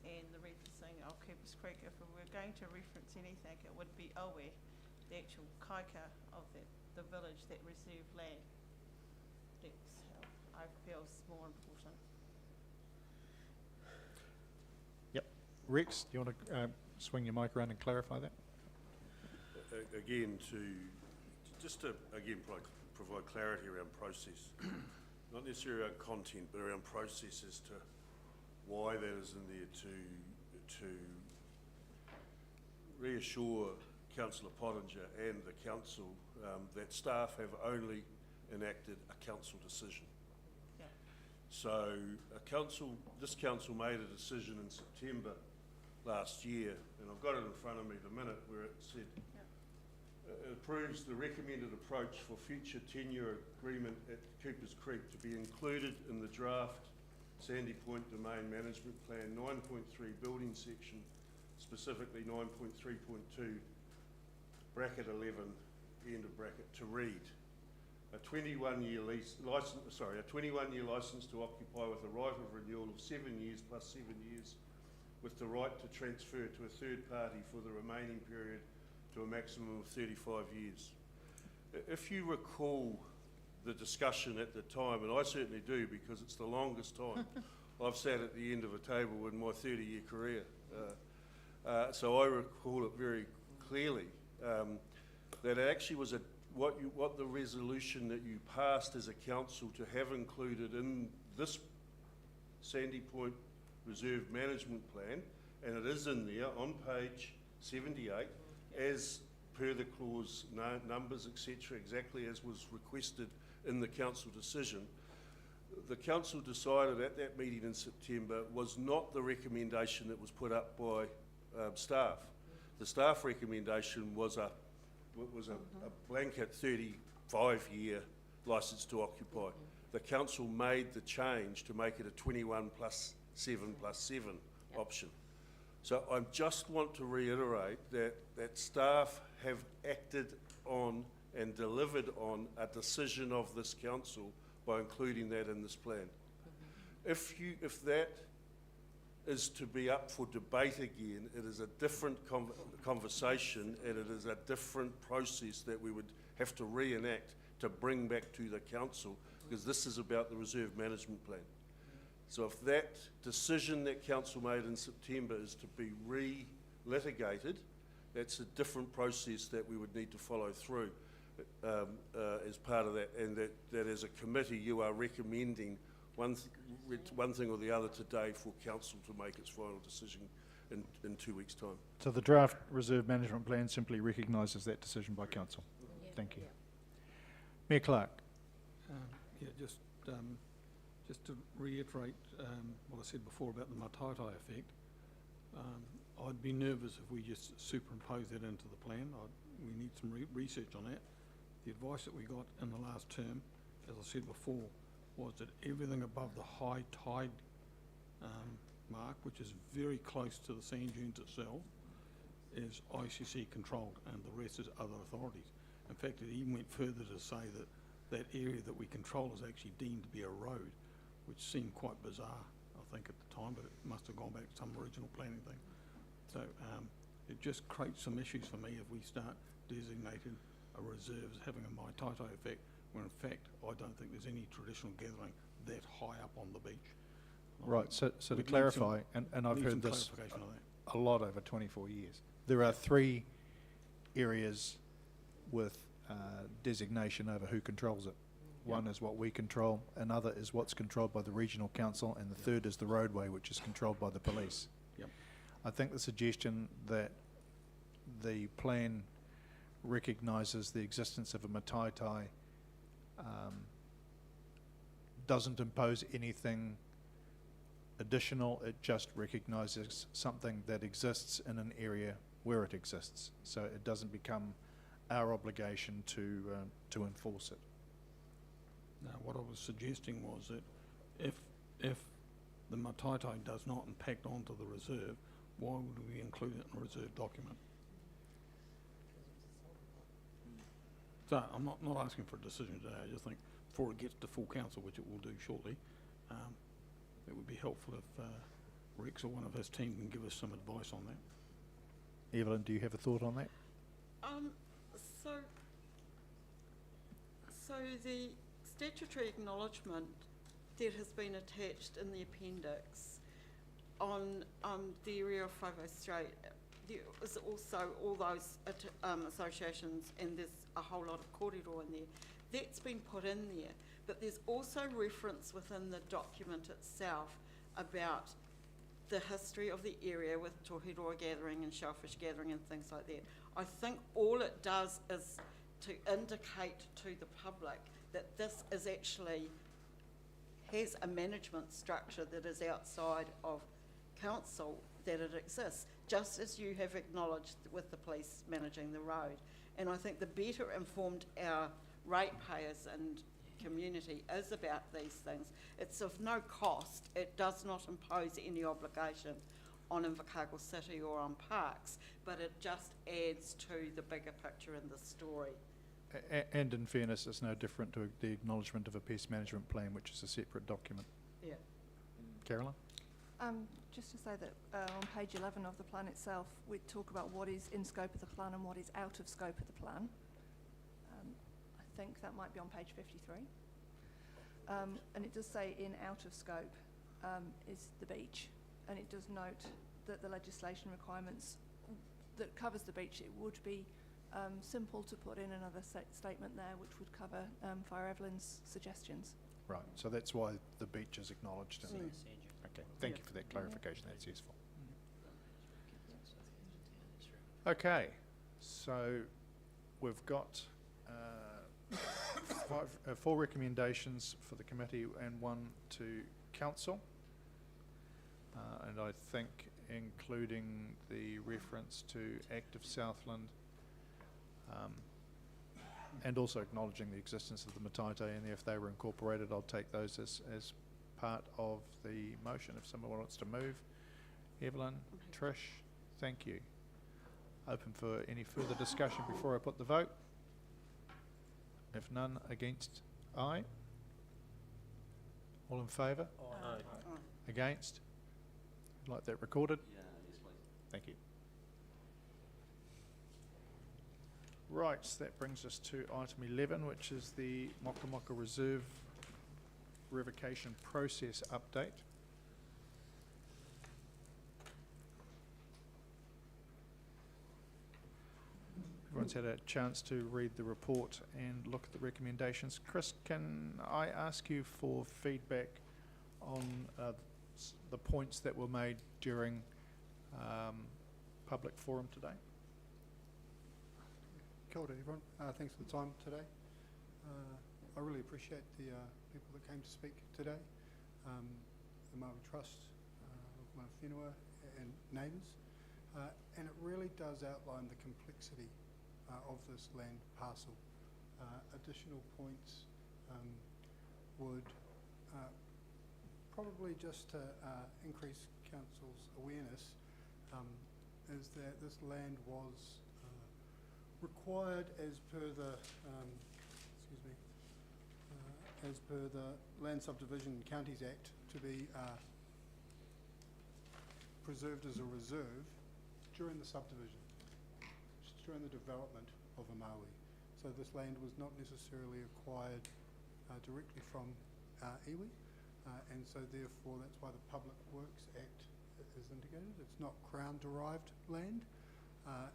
and the referencing of Cooper's Creek. If we were going to reference anything, it would be Owe, the actual kaika of the village, that reserved land. That's how I feel is more important. Yep. Rex, do you want to swing your mic around and clarify that? Again, provide clarity around process, not necessarily around content, but around process as to why that is in there, to reassure Councillor Pottinger and the council that staff have only enacted a council decision. Yeah. So this council made a decision in September last year, and I've got it in front of me the minute, where it said, it approves the recommended approach for future tenure agreement at Cooper's Creek to be included in the draft Sandy Point Domain Management Plan 9.3 building section, specifically 9.3.2 bracket 11 end of bracket, to read a 21-year license to occupy with a right of renewal of 7 years plus 7 years, with the right to transfer to a third party for the remaining period to a maximum of 35 years. If you recall the discussion at the time, and I certainly do because it's the longest time I've sat at the end of a table in my 30-year career, so I recall it very clearly, that it actually was what the resolution that you passed as a council to have included in this Sandy Point Reserve Management Plan, and it is in there on page 78, as per the clause numbers, etc., exactly as was requested in the council decision. The council decided at that meeting in September was not the recommendation that was put up by staff. The staff recommendation was a blanket 35-year licence to occupy. The council made the change to make it a 21 plus 7 option. So I just want to reiterate that staff have acted on and delivered on a decision of this council by including that in this plan. If that is to be up for debate again, it is a different conversation, and it is a different process that we would have to reenact to bring back to the council, because this is about the reserve management plan. So if that decision that council made in September is to be re-litigated, that's a different process that we would need to follow through as part of that, and that as a committee you are recommending one thing or the other today for council to make its final decision in 2 weeks' time. So the draft reserve management plan simply recognises that decision by council. Yeah. Thank you. Mayor Clark. Just to reiterate what I said before about the matatai effect, I'd be nervous if we just superimpose that into the plan. We need some research on that. The advice that we got in the last term, as I said before, was that everything above the high tide mark, which is very close to the sand dunes itself, is ICC controlled and the rest is other authorities. In fact, it even went further to say that that area that we control is actually deemed to be a road, which seemed quite bizarre, I think, at the time, but it must have gone back to some original planning thing. So it just creates some issues for me if we start designating a reserve as having a Mai Tai effect, when in fact I don't think there's any traditional gathering that high up on the beach. Right, so to we'd need clarify, some- and I've need heard some this clarification on that. a lot over 24 years. There are 3 areas with designation over who controls it. One is what we control, another is what's controlled by the regional council, and the third is the roadway, which is controlled by the police. Yep. I think the suggestion that the plan recognises the existence of a mataetai doesn't impose anything additional, it just recognises something that exists in an area where it exists. So it doesn't become our obligation to enforce it. Now, what I was suggesting was that if the mataetai does not impact onto the reserve, why would we include it in a reserve document? So I'm not asking for a decision today. I just think before it gets to full council, which it will do shortly, it would be helpful if Rex or one of his team can give us some advice on that. Evelyn, do you have a thought on that? So the statutory acknowledgement that has been attached in the appendix on the area of Whaiwhai Strait, there is also all those associations, and there's a whole lot of kōrero in there. That's been put in there, but there's also reference within the document itself about the history of the area with tohiroa gathering and shellfish gathering and things like that. I think all it does is to indicate to the public that this is actually has a management structure that is outside of council, that it exists, just as you have acknowledged with the police managing the road. And I think the better informed our ratepayers and community is about these things. It's of no cost. It does not impose any obligation on Invercargill City or on parks, but it just adds to the bigger picture in the story. And in fairness, it's no different to the acknowledgement of a pest management plan, which is a separate document. Yeah. Carolyn? Just to say that on page 11 of the plan itself, we talk about what is in scope of the plan and what is out of scope of the plan. I think that might be on page 53. And it does say in out of scope is the beach, and it does note that the legislation requirements that covers the beach, it would be simple to put in another statement there which would cover Fire Evelyn's suggestions. Right, so that's why the beach is acknowledged. Okay, thank you for that clarification, that's useful. Okay, so we've got 4 recommendations for the committee and 1 to council. And I think including the reference to Active Southland and also acknowledging the existence of the mataetai in there, if they were incorporated, I'll take those as part of the motion if someone wants to move. Evelyn, Trish, thank you. Open for any further discussion before I put the vote. If none, against, aye. All in favour? Aye. Against? Would like that recorded? Yeah, yes, please. Thank you. Right, so that brings us to item 11, which is the Mochamoka Reserve revocation process update. Everyone's had a chance to read the report and look at the recommendations. Chris, can I ask you for feedback on the points that were made during public forum today? Kia ora, everyone. Thanks for the time today. I really appreciate the people that came to speak today, the Maori Trust, my whenua and neighbours, and it really does outline the complexity of this land parcel. Additional points would probably just to increase council's awareness is that this land was required as per the, as per the Land Subdivision and Counties Act to be preserved as a reserve during the subdivision, during the development of a Maui. So this land was not necessarily acquired directly from iwi, and so therefore that's why the Public Works Act is indicated. It's not Crown-derived land,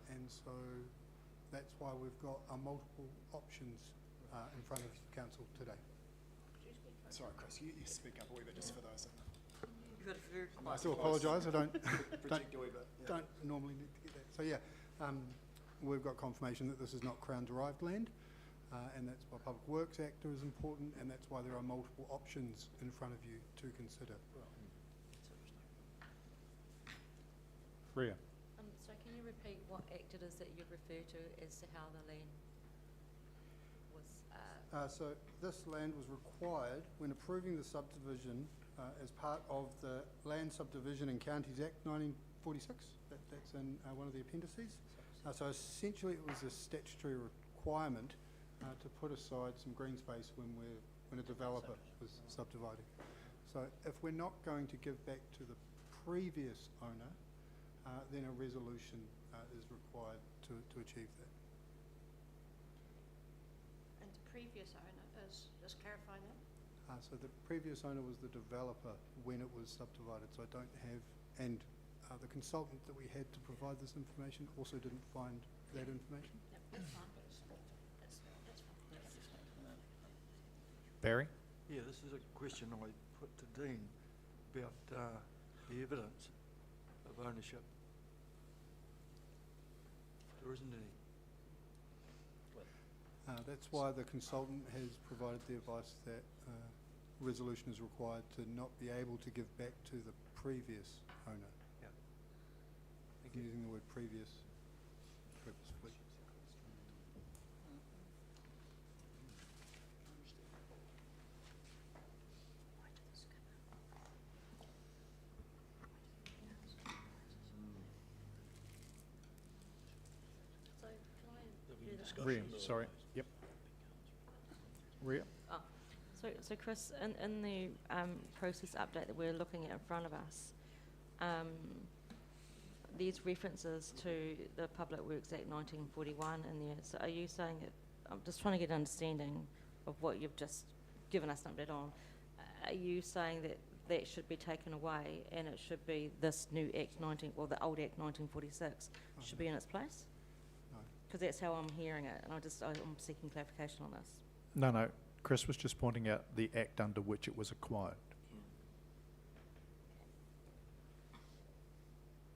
and so that's why we've got multiple options in front of Council today. Sorry, Chris, you speak up a wee bit just for those. You've got a very I still apologise. I don't Project a wee bit. Yeah. don't normally need to get that. So yeah, we've got confirmation that this is not Crown-derived land, and that's why Public Works Act is important, and that's why there are multiple options in front of you to consider. Ria. So can you repeat what act it is that you refer to as to how the land was? So this land was required when approving the subdivision as part of the Land Subdivision and Counties Act 1946. That's in one of the appendices. So essentially it was a statutory requirement to put aside some green space when a developer was subdividing. So if we're not going to give back to the previous owner, then a resolution is required to achieve that. And the previous owner is, just clarify that. So the previous owner was the developer when it was subdivided, so I don't have, and the consultant that we had to provide this information also didn't find that information. Yep, that's fine. That's fine. Barry? Yeah, this is a question I put to Dean about the evidence of ownership. There isn't any. That's why the consultant has provided the advice that resolution is required to not be able to give back to the previous owner. Yeah. Using the word previous purposefully. So can I do that? Ria, sorry. Yep. Ria? Oh, so Chris, in the process update that we're looking at in front of us, these references to the Public Works Act 1941 in there. So are you saying that, I'm just trying to get an understanding of what you've just given us an update on. Are you saying that that should be taken away and it should be this new Act the old Act 1946 should be in its place? No. Because that's how I'm hearing it, and I'm seeking clarification on this. No. Chris was just pointing out the act under which it was acquired.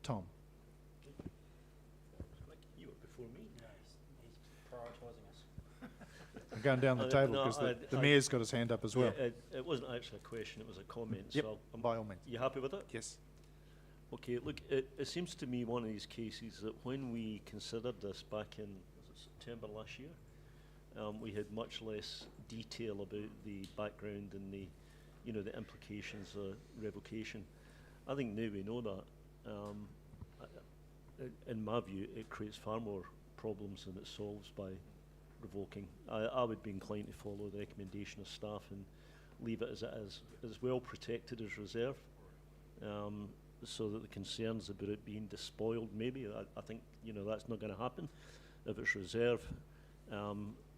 Tom? You were before me. No, he's prioritising us. I'm going down the table because the Mayor's got his hand up as well. Yeah, it wasn't actually a question, it was a comment. Yep, So by all means. you happy with it? Yes. Okay, look, it seems to me one of these cases that when we considered this back in September last year, we had much less detail about the background and the implications of revocation. I think now we know that. In my view, it creates far more problems than it solves by revoking. I would be inclined to follow the recommendation of staff and leave it as it is. It's well protected as reserve, so that the concerns about it being despoiled, maybe, I think that's not going to happen. If it's reserve,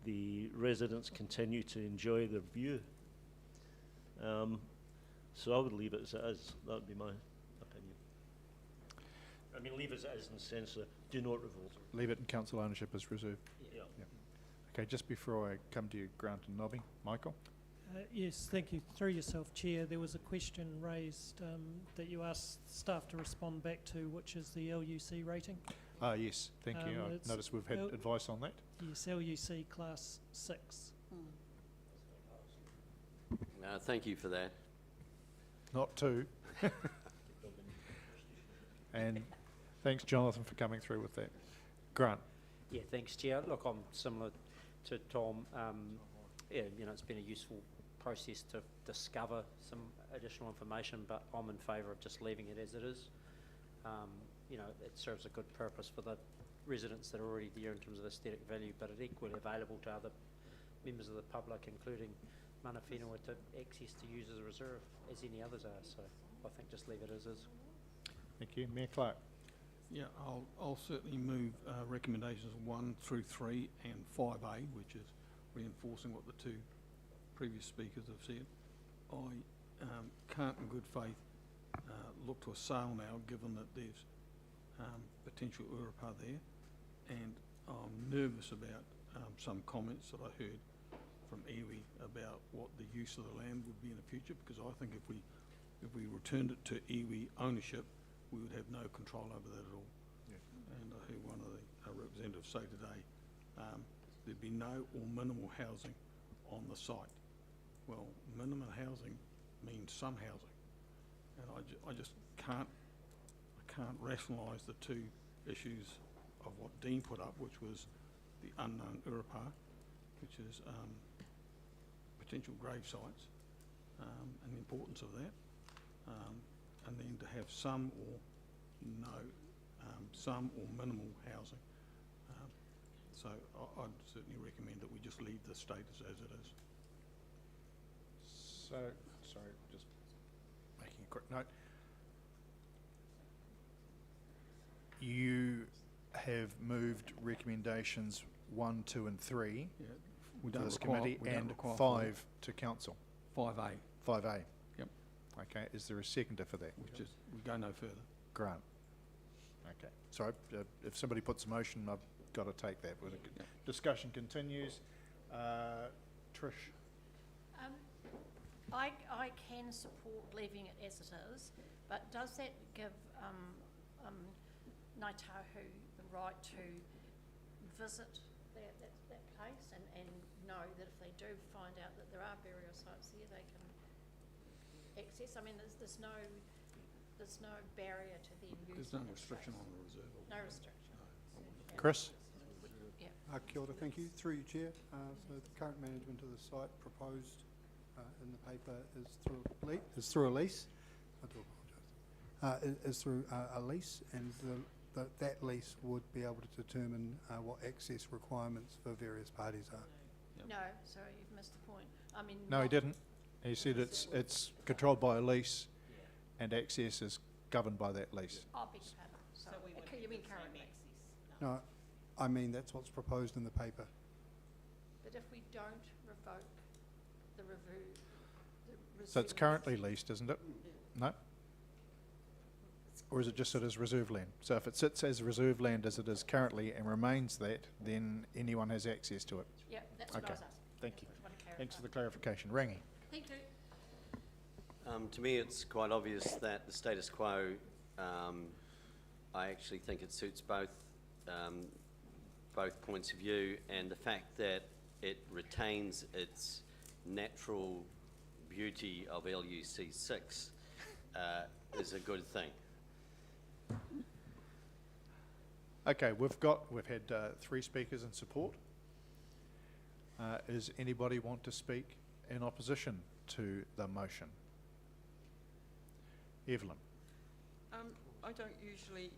the residents continue to enjoy their view. So I would leave it as it is. That would be my opinion. I mean, leave it as it is in the sense of do not revolt. Leave it in council ownership as reserve. Yeah. Okay, just before I come to you, Grant and Nobby, Michael? Yes, thank you. Through yourself, Chair, there was a question raised that you asked staff to respond back to, which is the LUC rating. Yes, thank you. I noticed we've had advice on that. Yes, LUC Class 6. Thank you for that. Not two. And thanks, Jonathan, for coming through with that. Grant? Yeah, thanks, Chair. Look, I'm similar to Tom. It's been a useful process to discover some additional information, but I'm in favour of just leaving it as it is. you know, it serves a good purpose for the residents that are already there in terms of aesthetic value, but it's equally available to other members of the public, including mana whenua, to access to use as a reserve, as any others are. So I think just leave it as is. Thank you. Mayor Clark. Yeah, I'll certainly move recommendations 1 through 3 and 5A, which is reinforcing what the two previous speakers have said. I can't in good faith look to a sale now, given that there's potential urapa there, and I'm nervous about some comments that I heard from iwi about what the use of the land would be in the future, because I think if we returned it to iwi ownership, we would have no control over that at all. Yeah. And I heard one of the representatives say today there'd be no or minimal housing on the site. Well, minimum housing means some housing, and I just can't rationalise the two issues of what Dean put up, which was the unknown urapa, which is potential grave sites, and the importance of that, and then to have some or minimal housing. So I'd certainly recommend that we just leave the status as it is. So, sorry, just making a quick note. You have moved recommendations 1, 2 and 3 to this committee and 5 to council. 5A. 5A. Yep. Okay, is there a seconder for that? We go no further. Grant. Okay, sorry, if somebody puts a motion, I've got to take that. Discussion continues. Trish. I can support leaving it as it is, but does that give Ngāi Tahu the right to visit that place and know that if they do find out that there are burial sites there, they can access? I mean, there's no barrier to them using. There's no restriction on the reserve. No restriction. No. Chris? Yeah. Kia ora, thank you. Through you, Chair. So the current management of the site proposed in the paper is through a lease. I do apologise. Is through a lease, and that lease would be able to determine what access requirements for various parties are. Yep. No, sorry, you've missed the point. I mean. No, he didn't. He said it's controlled by a lease, and access is governed by that lease. Oh, big pardon. So you mean currently? No, I mean that's what's proposed in the paper. But if we don't revoke the review, So it's currently leased, isn't it? No? Or is it just it is reserve land? So if it sits as reserve land as it is currently and remains that, then anyone has access to it? Yeah, that's what I was asking. Thank you. Thanks for the clarification. Rangi. Thank you. To me, it's quite obvious that the status quo, I actually think it suits both points of view, and the fact that it retains its natural beauty of LUC 6 is a good thing. Okay, we've had 3 speakers in support. Does anybody want to speak in opposition to the motion? Evelyn. I don't usually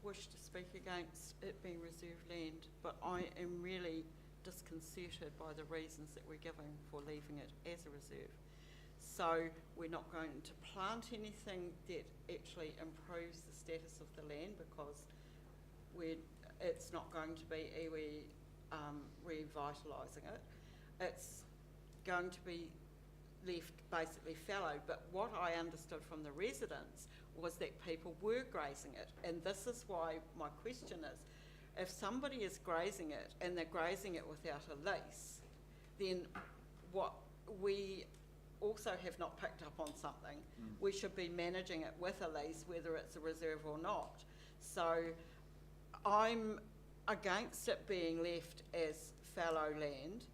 wish to speak against it being reserved land, but I am really disconcerted by the reasons that we're giving for leaving it as a reserve. So we're not going to plant anything that actually improves the status of the land, because it's not going to be iwi revitalising it. It's going to be left basically fallow. But what I understood from the residents was that people were grazing it, and this is why my question is, if somebody is grazing it and they're grazing it without a lease, then what we also have not picked up on something. We should be managing it with a lease, whether it's a reserve or not. So I'm against it being left as fallow land.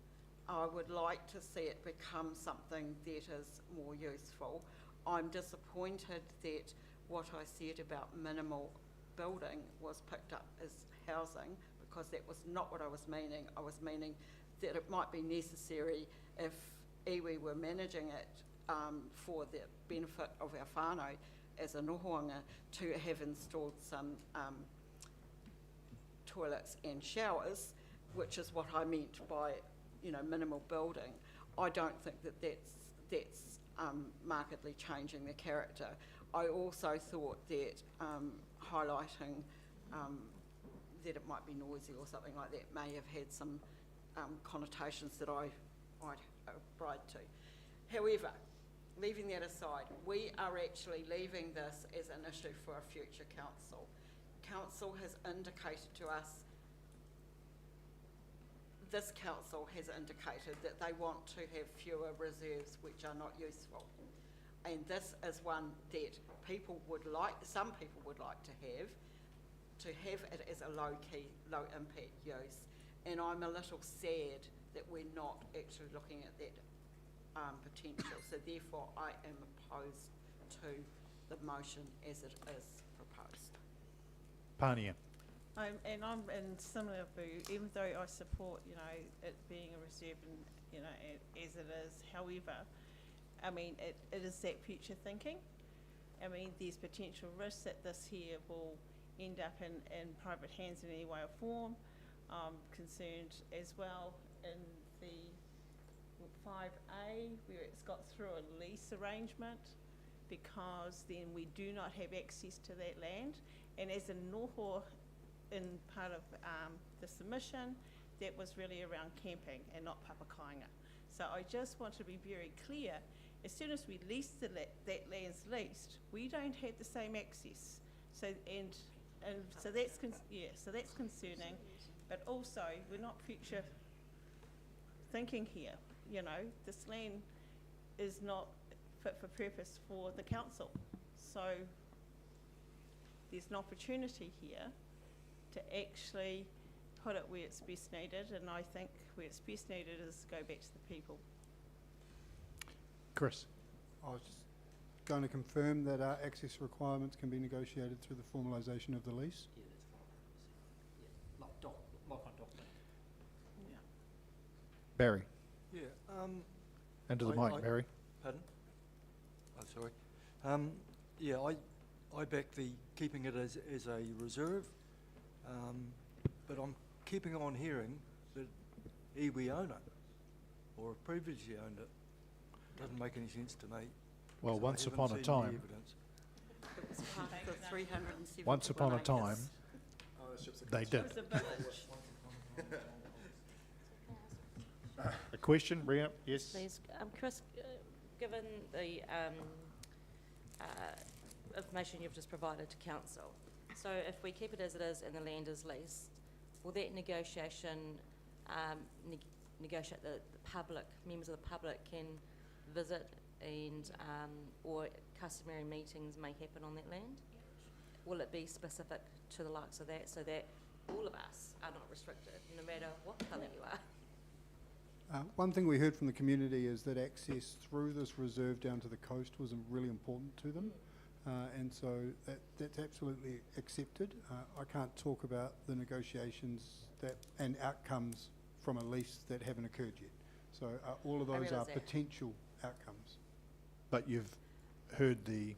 I would like to see it become something that is more useful. I'm disappointed that what I said about minimal building was picked up as housing, because that was not what I was meaning. I was meaning that it might be necessary if iwi were managing it for the benefit of our whānau, as a nohoanga to have installed some toilets and showers, which is what I meant by, you know, minimal building. I don't think that that's markedly changing the character. I also thought that highlighting that it might be noisy or something like that may have had some connotations that I'd bride to. However, leaving that aside, we are actually leaving this as an issue for a future council. Council has indicated to us, this council has indicated that they want to have fewer reserves which are not useful. And this is one that people would like, some people would like to have it as a low-key, low-impact use. And I'm a little sad that we're not actually looking at that potential. So therefore, I am opposed to the motion as it is proposed. Pania. I'm in similar view, even though I support, you know, it being a reserve and, you know, as it is. However, I mean, it is that future thinking. I mean, there's potential risks that this here will end up in private hands in any way or form. I'm concerned as well in the 5A where it's got through a lease arrangement, because then we do not have access to that land. And as a noho in part of the submission, that was really around camping and not papakainga. So I just want to be very clear, as soon as we lease that land's leased, we don't have the same access. So so that's so that's concerning, but also we're not future thinking here. You know, this land is not fit for purpose for the council. So there's an opportunity here to actually put it where it's best needed, and I think where it's best needed is go back to the people. Chris. I was just going to confirm that our access requirements can be negotiated through the formalisation of the lease. Yeah, that's fine. Yeah, like on document. Yeah. Barry. Yeah. Into the mic, Barry. Pardon? Oh, sorry. Yeah, I back the keeping it as a reserve, but I'm keeping on hearing that iwi own it, or have previously owned it. Doesn't make any sense to me. Well, So I once haven't upon a seen time. the evidence. It was part of the 371 Once upon a time, acres. they did. It was a village. A question, Rhea? Yes. Please, Chris, given the information you've just provided to council, so if we keep it as it is and the land is leased, will that negotiation negotiate the public, members of the public can visit and or customary meetings may happen on that land? Will it be specific to the likes of that, so that all of us are not restricted, no matter what colour you are? One thing we heard from the community is that access through this reserve down to the coast was really important to them, and so that's absolutely accepted. I can't talk about the negotiations and outcomes from a lease that haven't occurred yet. So all of those are potential outcomes. But you've heard the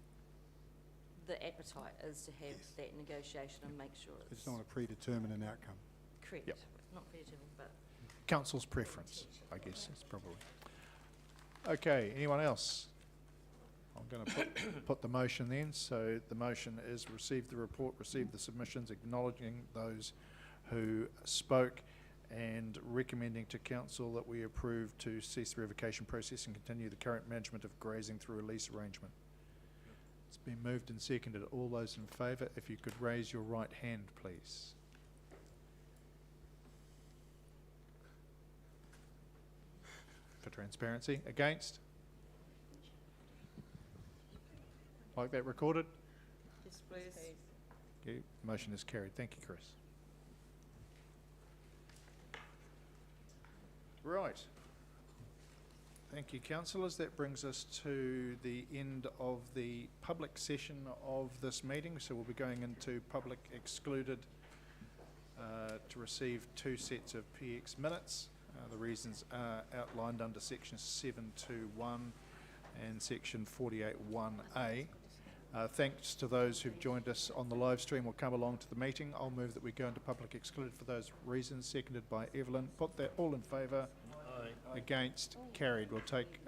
appetite is to have that negotiation and make sure it's not a predetermined outcome. Correct. Yep. Not predetermined, but council's preference, I guess, is probably. Okay, anyone else? I'm going to put the motion then. So the motion is receive the report, receive the submissions, acknowledging those who spoke and recommending to council that we approve to cease the revocation process and continue the current management of grazing through a lease arrangement. It's been moved and seconded. All those in favour, if you could raise your right hand, please. For transparency. Against? Like that recorded? Yes, please. Okay, motion is carried. Thank you, Chris. Right. Thank you, councillors. That brings us to the end of the public session of this meeting. So we'll be going into public excluded to receive 2 sets of PX minutes. The reasons are outlined under section 721 and section 48(1)A. Thanks to those who've joined us on the live stream or come along to the meeting. I'll move that we go into public excluded for those reasons, seconded by Evelyn. Put that all in favour. Aye. Against, carried. We'll take,